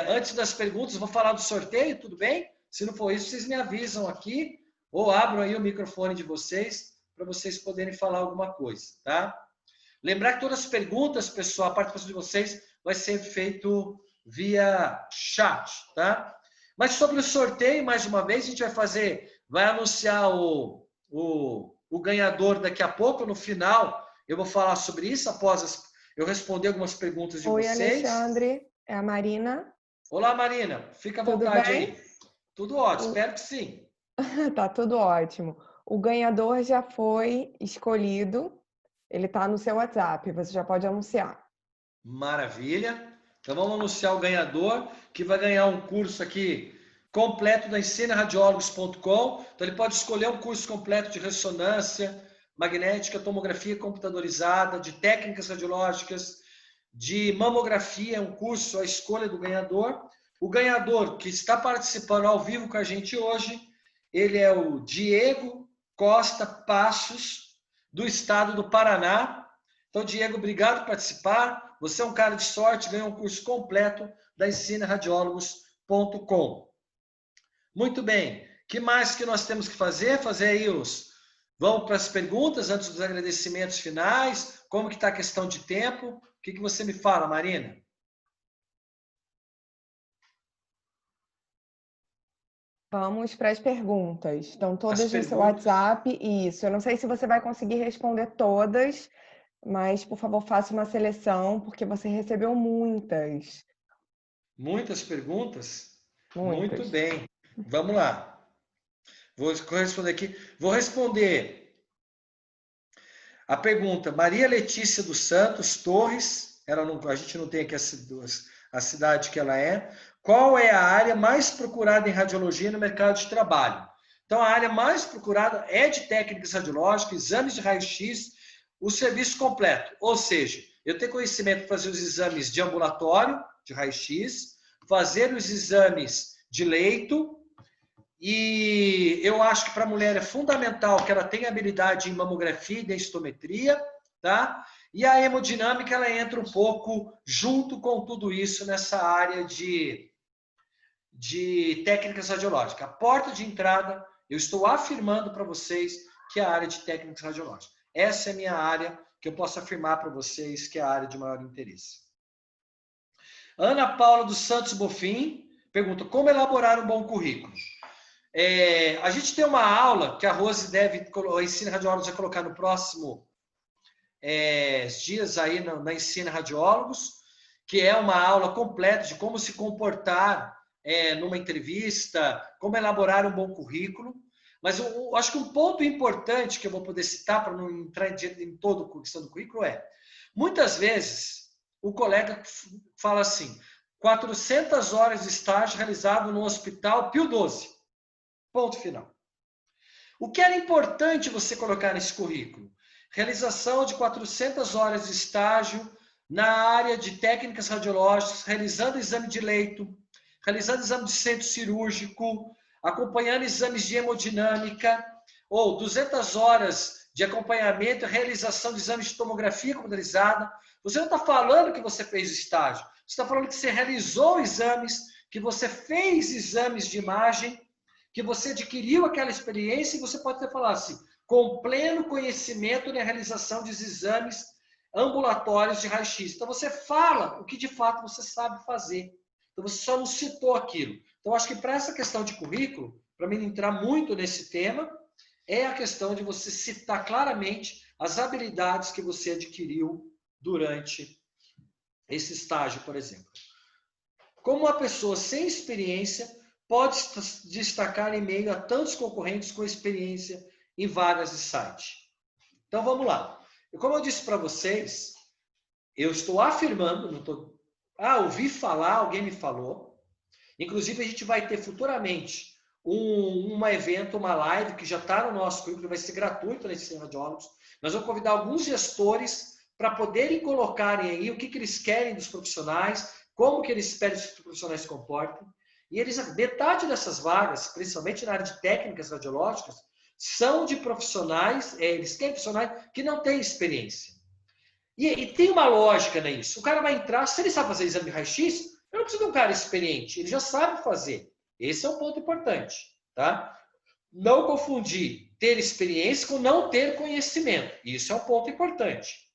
Speaker 1: Antes das perguntas, vou falar do sorteio, tudo bem? Se não for isso, vocês me avisam aqui ou abram aí o microfone de vocês para vocês poderem falar alguma coisa, tá? Lembrar que todas as perguntas, pessoal, a participação de vocês vai ser feito via chat, tá? Mas sobre o sorteio, mais uma vez, a gente vai anunciar o ganhador daqui a pouco, no final, eu vou falar sobre isso após eu responder algumas perguntas de vocês.
Speaker 2: Oi, Alexandre, é a Marina.
Speaker 1: Olá, Marina, fica à vontade aí. Tudo ótimo, espero que sim.
Speaker 2: Tá tudo ótimo. O ganhador já foi escolhido, ele está no seu WhatsApp, você já pode anunciar.
Speaker 1: Maravilha. Então vamos anunciar o ganhador, que vai ganhar um curso aqui completo da ensinaradiólogos.com. Então ele pode escolher um curso completo de ressonância magnética, tomografia computadorizada, de técnicas radiológicas, de mamografia, um curso à escolha do ganhador. O ganhador que está participando ao vivo com a gente hoje, ele é o Diego Costa Passos, do estado do Paraná. Então, Diego, obrigado por participar. Você é um cara de sorte, ganhou um curso completo da ensinaradiólogos.com. Muito bem. O que mais que nós temos que fazer? Fazer aí Vamos para as perguntas antes dos agradecimentos finais. Como que está a questão de tempo? O que você me fala, Marina?
Speaker 2: Vamos para as perguntas. Estão todas no seu WhatsApp. Isso. Eu não sei se você vai conseguir responder todas, mas, por favor, faça uma seleção, porque você recebeu muitas.
Speaker 1: Muitas perguntas?
Speaker 2: Muitas.
Speaker 1: Muito bem. Vamos lá. Vou responder aqui. Vou responder a pergunta. Maria Letícia dos Santos Torres. A gente não tem aqui a cidade que ela é. Qual é a área mais procurada em radiologia no mercado de trabalho? Então, a área mais procurada é de técnicas radiológicas, exames de raio-x, o serviço completo. Ou seja, eu tenho conhecimento para fazer os exames de ambulatório, de raio-x, fazer os exames de leito, e eu acho que para a mulher é fundamental que ela tenha habilidade em mamografia e densitometria, tá? E a hemodinâmica, ela entra um pouco junto com tudo isso nessa área de técnicas radiológicas. A porta de entrada, eu estou afirmando para vocês que é a área de técnicas radiológicas. Essa é a minha área que eu posso afirmar para vocês que é a área de maior interesse. Ana Paula dos Santos Bofim pergunta: como elaborar um bom currículo? A gente tem uma aula que a Rose o Ensina Radiólogos vai colocar no próximo dias aí na Ensina Radiólogos, que é uma aula completa de como se comportar numa entrevista, como elaborar um bom currículo. Mas eu acho que um ponto importante que eu vou poder citar, para não entrar em toda a questão do currículo, muitas vezes o colega fala assim: 400 horas de estágio realizado no Hospital Pio XII. Ponto final. O que era importante você colocar nesse currículo? Realização de 400 horas de estágio na área de técnicas radiológicas, realizando exame de leito, realizando exame de centro cirúrgico, acompanhando exames de hemodinâmica, ou 200 horas de acompanhamento e realização de exames de tomografia computadorizada. Você não está falando que você fez estágio, você está falando que você realizou exames, que você fez exames de imagem, que você adquiriu aquela experiência e você pode até falar assim, com pleno conhecimento na realização dos exames ambulatórios de raio-x. Então, você fala o que de fato você sabe fazer. Então, você só não citou aquilo. Então, acho que para essa questão de currículo, para mim entrar muito nesse tema, é a questão de você citar claramente as habilidades que você adquiriu durante esse estágio, por exemplo. Como uma pessoa sem experiência pode se destacar em meio a tantos concorrentes com experiência em vagas de site? Então, vamos lá. Como eu disse para vocês, eu estou afirmando, não estou... ouvi falar, alguém me falou. Inclusive, a gente vai ter futuramente um evento, uma live, que já está no nosso currículo, vai ser gratuito nesse Radiólogos. Nós vamos convidar alguns gestores para poderem colocarem aí o que eles querem dos profissionais, como que eles esperam que os profissionais se comportem. E metade dessas vagas, principalmente na área de técnicas radiológicas, são de profissionais, eles querem profissionais que não têm experiência. E tem uma lógica nisso. O cara vai entrar, se ele sabe fazer exame de raio-x, eu não preciso de um cara experiente, ele já sabe fazer. Esse é um ponto importante, tá? Não confundir ter experiência com não ter conhecimento. Isso é um ponto importante.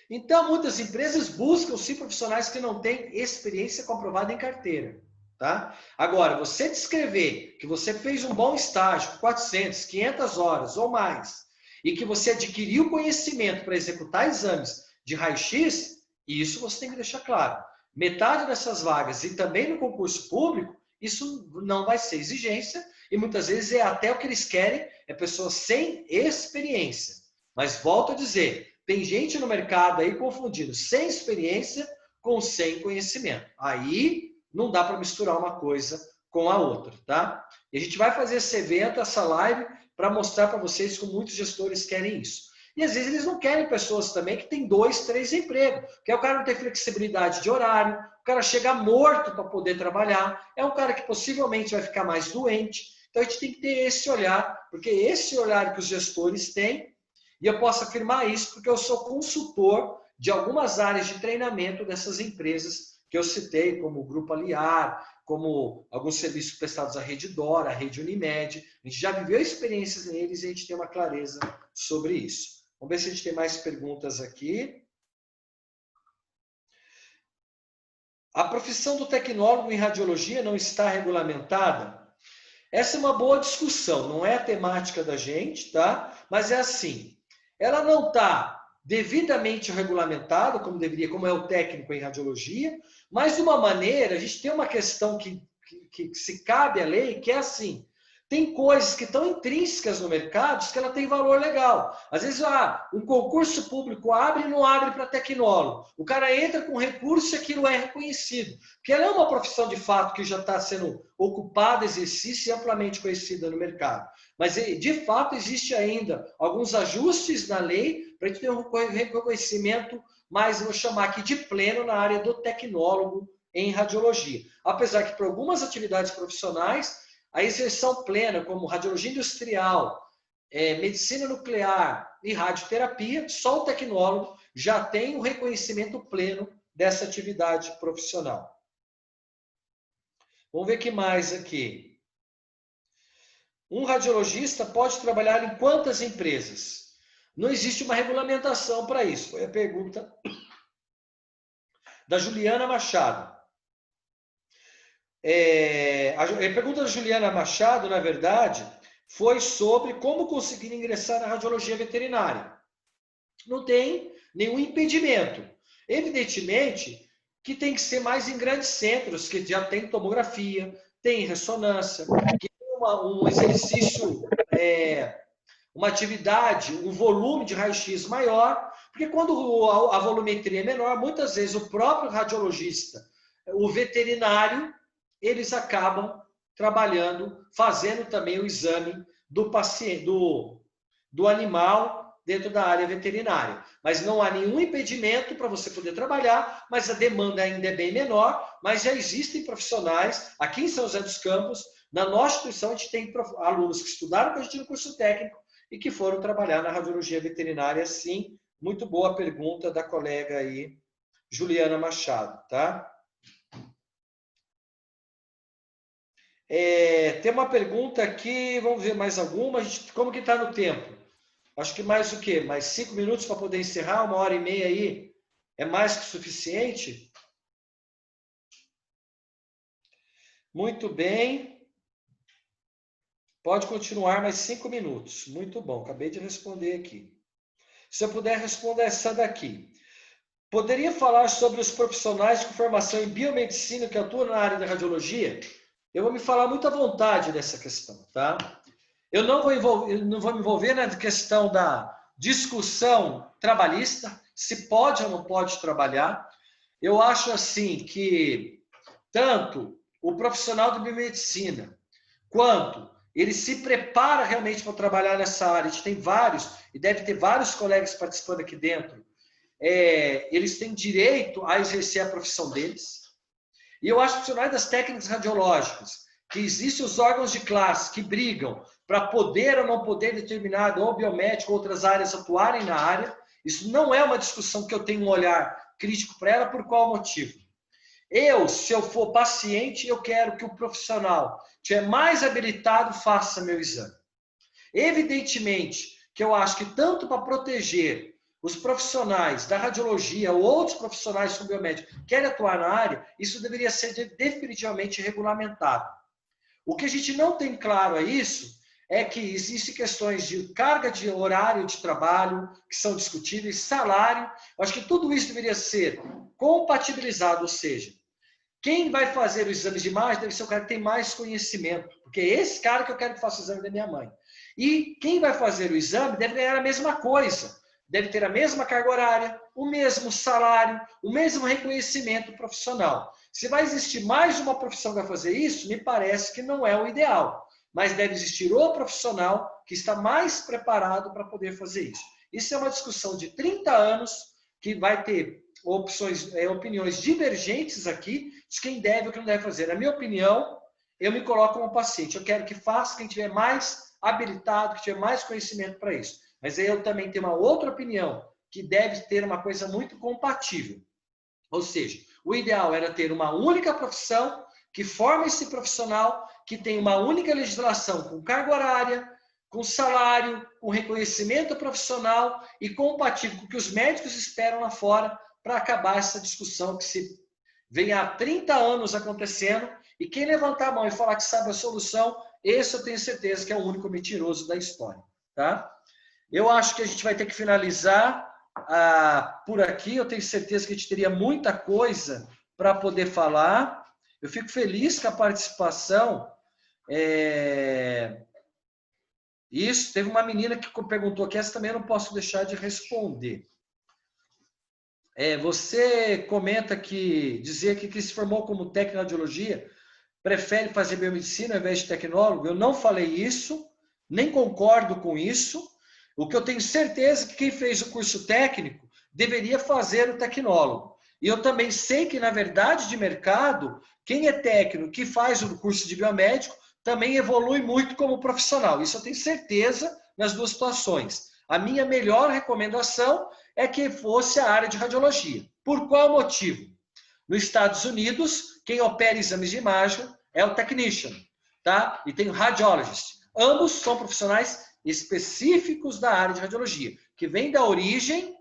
Speaker 1: Então, muitas empresas buscam sim profissionais que não têm experiência comprovada em carteira. Tá? Agora, você descrever que você fez um bom estágio, 400, 500 horas ou mais, e que você adquiriu conhecimento para executar exames de raio-x, isso você tem que deixar claro. Metade dessas vagas, e também no concurso público, isso não vai ser exigência, e muitas vezes é até o que eles querem, é pessoas sem experiência. Mas volto a dizer, tem gente no mercado aí confundindo sem experiência com sem conhecimento. Aí não dá para misturar uma coisa com a outra, tá? E a gente vai fazer esse evento, essa live, para mostrar para vocês como muitos gestores querem isso. E às vezes eles não querem pessoas também que têm 2, 3 empregos, porque o cara não tem flexibilidade de horário, o cara chega morto para poder trabalhar, é um cara que possivelmente vai ficar mais doente. Então a gente tem que ter esse olhar, porque esse olhar que os gestores têm, e eu posso afirmar isso porque eu sou consultor de algumas áreas de treinamento dessas empresas que eu citei, como o Grupo Aliar, como alguns serviços prestados à Rede Dora, à Rede Unimed. A gente já viveu experiências neles e a gente tem uma clareza sobre isso. Vamos ver se a gente tem mais perguntas aqui. A profissão do tecnólogo em radiologia não está regulamentada? Essa é uma boa discussão, não é a temática da gente, tá? Mas é assim, ela não está devidamente regulamentada, como deveria, como é o técnico em radiologia, mas de uma maneira, a gente tem uma questão que se cabe à lei, que é assim, tem coisas que estão intrínsecas no mercado que ela tem valor legal. Às vezes, um concurso público abre e não abre para tecnólogo. O cara entra com recurso e aquilo é reconhecido. Porque ela é uma profissão, de fato, que já está sendo ocupada, exercício e amplamente conhecida no mercado. Mas, de fato, existe ainda alguns ajustes na lei para a gente ter um reconhecimento mais, vou chamar aqui, de pleno na área do tecnólogo em radiologia. Apesar que, para algumas atividades profissionais, a exerção plena, como radiologia industrial, medicina nuclear e radioterapia, só o tecnólogo já tem o reconhecimento pleno dessa atividade profissional. Vamos ver o que mais aqui. Um radiologista pode trabalhar em quantas empresas? Não existe uma regulamentação para isso. Foi a pergunta da Juliana Machado. A pergunta da Juliana Machado, na verdade, foi sobre como conseguir ingressar na radiologia veterinária. Não tem nenhum impedimento. Evidentemente que tem que ser mais em grandes centros, que já tem tomografia, tem ressonância, que tem um exercício, uma atividade, um volume de raio-x maior, porque quando a volumetria é menor, muitas vezes o próprio radiologista, o veterinário, eles acabam trabalhando, fazendo também o exame do paciente, do animal dentro da área veterinária. Mas não há nenhum impedimento para você poder trabalhar, mas a demanda ainda é bem menor, mas já existem profissionais, aqui em São José dos Campos, na nossa instituição a gente tem alunos que estudaram com a gente no curso técnico e que foram trabalhar na radiologia veterinária, sim. Muito boa pergunta da colega aí, Juliana Machado, tá? Tem uma pergunta aqui, vamos ver mais alguma. Como que está no tempo? Acho que mais o quê? Mais 5 minutos para poder encerrar? 1h30 aí? É mais que suficiente? Muito bem. Pode continuar mais 5 minutos. Muito bom, acabei de responder aqui. Se eu puder responder essa daqui. Poderia falar sobre os profissionais com formação em biomedicina que atuam na área da radiologia? Eu vou me falar muito à vontade dessa questão, tá? Eu não vou me envolver na questão da discussão trabalhista, se pode ou não pode trabalhar. Eu acho assim que tanto o profissional de biomedicina quanto ele se prepara realmente para trabalhar nessa área. A gente tem vários, e deve ter vários colegas participando aqui dentro. Eles têm direito a exercer a profissão deles. E eu acho que profissionais das técnicas radiológicas, que existem os órgãos de classe que brigam para poder ou não poder determinado, ou biomédico, ou outras áreas atuarem na área. Isso não é uma discussão que eu tenho um olhar crítico para ela, por qual motivo? Se eu for paciente, eu quero que o profissional que estiver mais habilitado faça meu exame. Evidentemente que eu acho que tanto para proteger os profissionais da radiologia ou outros profissionais com biomédico que querem atuar na área, isso deveria ser definitivamente regulamentado. O que a gente não tem claro é isso, é que existem questões de carga de horário de trabalho que são discutíveis, salário. Eu acho que tudo isso deveria ser compatibilizado, ou seja, quem vai fazer os exames de imagem deve ser o cara que tem mais conhecimento, porque é esse cara que eu quero que faça o exame da minha mãe. E quem vai fazer o exame deve ganhar a mesma coisa, deve ter a mesma carga horária, o mesmo salário, o mesmo reconhecimento profissional. Se vai existir mais de uma profissão que vai fazer isso, me parece que não é o ideal, mas deve existir o profissional que está mais preparado para poder fazer isso. Isso é uma discussão de 30 anos que vai ter opiniões divergentes aqui de quem deve ou quem não deve fazer. Na minha opinião, eu me coloco como paciente. Eu quero que faça quem tiver mais habilitado, que tiver mais conhecimento para isso. Mas aí eu também tenho uma outra opinião, que deve ter uma coisa muito compatível. Ou seja, o ideal era ter uma única profissão, que forma esse profissional, que tem uma única legislação com carga horária, com salário, com reconhecimento profissional e compatível com o que os médicos esperam lá fora, para acabar essa discussão que se vem há 30 anos acontecendo, e quem levantar a mão e falar que sabe a solução, esse eu tenho certeza que é o único mentiroso da história. Tá? Eu acho que a gente vai ter que finalizar por aqui. Eu tenho certeza que a gente teria muita coisa para poder falar. Eu fico feliz com a participação. Isso, teve uma menina que perguntou aqui, essa também eu não posso deixar de responder. Você comenta que dizer que se formou como técnico em radiologia prefere fazer biomedicina ao invés de tecnólogo. Eu não falei isso, nem concordo com isso. O que eu tenho certeza é que quem fez o curso técnico deveria fazer o tecnólogo. E eu também sei que, na verdade, de mercado, quem é técnico, que faz o curso de biomédico, também evolui muito como profissional. Isso eu tenho certeza nas duas situações. A minha melhor recomendação é que fosse a área de radiologia. Por qual motivo? Nos Estados Unidos, quem opera exames de imagem é o technician, tá? E tem o radiologist. Ambos são profissionais específicos da área de radiologia, que vem da origem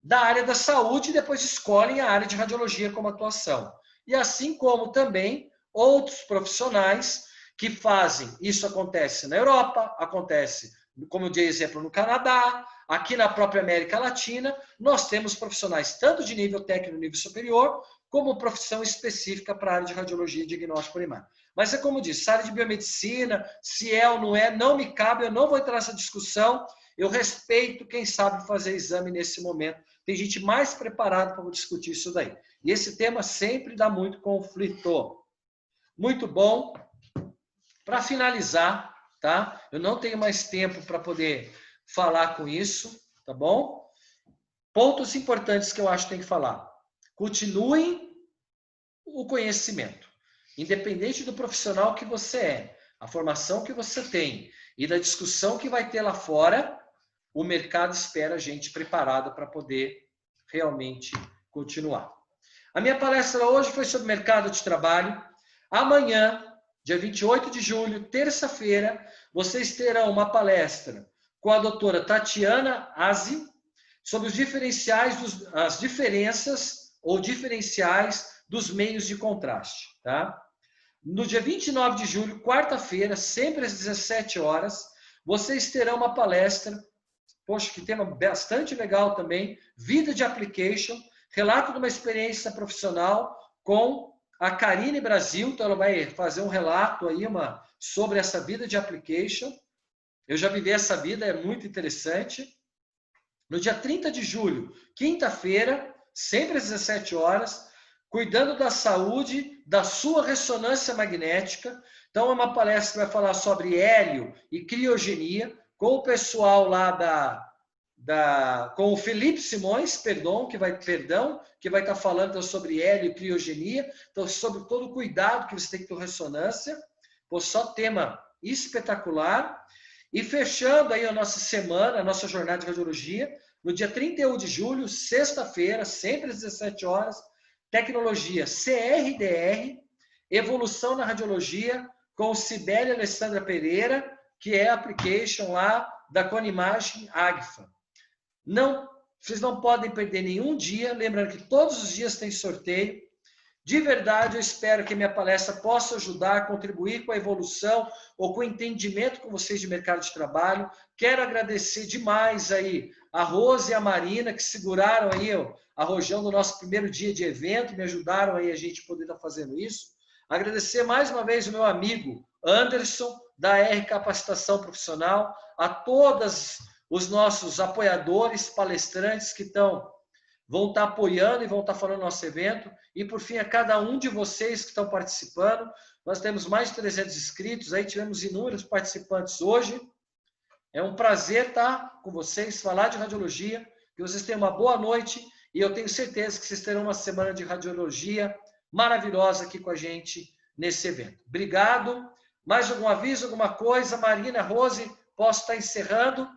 Speaker 1: da área da saúde e depois escolhem a área de radiologia como atuação. E assim como também outros profissionais que fazem, isso acontece na Europa, acontece, como eu dei exemplo, no Canadá, aqui na própria América Latina, nós temos profissionais tanto de nível técnico, nível superior, como profissão específica para a área de radiologia e diagnóstico primário. Mas é como disse, área de biomedicina, se é ou não é, não me cabe, eu não vou entrar nessa discussão, eu respeito quem sabe fazer exame nesse momento. Tem gente mais preparada para discutir isso daí. E esse tema sempre dá muito conflito. Muito bom. Para finalizar, tá? Eu não tenho mais tempo para poder falar com isso, tá bom? Pontos importantes que eu acho que tem que falar. Continuem o conhecimento, independente do profissional que você é, a formação que você tem e da discussão que vai ter lá fora, o mercado espera a gente preparado para poder realmente continuar. A minha palestra hoje foi sobre mercado de trabalho. Amanhã, dia 28 de julho, terça-feira, vocês terão uma palestra com a doutora Tatiana Azi sobre os diferenciais, as diferenças ou diferenciais dos meios de contraste. Tá? No dia 29 de julho, quarta-feira, sempre às 17 horas, vocês terão uma palestra, poxa, que tema bastante legal também, vida de application, relato de uma experiência profissional com a Karine Brasil, então ela vai fazer um relato aí sobre essa vida de application. Eu já vivi essa vida, é muito interessante. No dia 30 de julho, quinta-feira, sempre às 17 horas, cuidando da saúde, da sua ressonância magnética. Então, é uma palestra que vai falar sobre hélio e criogenia, com o pessoal lá com o Felipe Simões, que vai estar falando sobre hélio e criogenia, então, sobre todo o cuidado que você tem que ter com ressonância. Pô, só tema espetacular. E fechando aí a nossa semana, a nossa jornada de radiologia, no dia 31 de julho, sexta-feira, sempre às 17 horas, tecnologia CRDR, evolução na radiologia, com Cibele Alessandra Pereira, que é a application lá da Conimagem Agfa. Vocês não podem perder nenhum dia, lembrando que todos os dias tem sorteio. De verdade, eu espero que minha palestra possa ajudar, contribuir com a evolução ou com o entendimento com vocês de mercado de trabalho. Quero agradecer demais aí a Rose e a Marina, que seguraram aí a rojão do nosso primeiro dia de evento, me ajudaram aí a gente poder estar fazendo isso. Agradecer mais uma vez o meu amigo Anderson, da R Capacitação Profissional, a todos os nossos apoiadores, palestrantes que vão estar apoiando e vão estar falando no nosso evento. E, por fim, a cada um de vocês que estão participando. Nós temos mais de 300 inscritos, aí tivemos inúmeros participantes hoje. É um prazer estar com vocês, falar de radiologia, que vocês tenham uma boa noite e eu tenho certeza que vocês terão uma semana de radiologia maravilhosa aqui com a gente nesse evento. Obrigado. Mais algum aviso, alguma coisa? Marina, Rose, posso estar encerrando?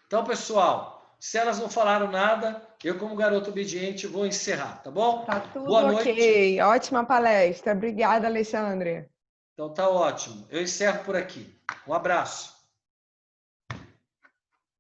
Speaker 1: Então, pessoal, se elas não falaram nada, eu, como garoto obediente, vou encerrar, tá bom?
Speaker 2: Tá tudo boa noite. Ok. Ótima palestra. Obrigada, Alexandre.
Speaker 1: Então, tá ótimo. Eu encerro por aqui. Um abraço.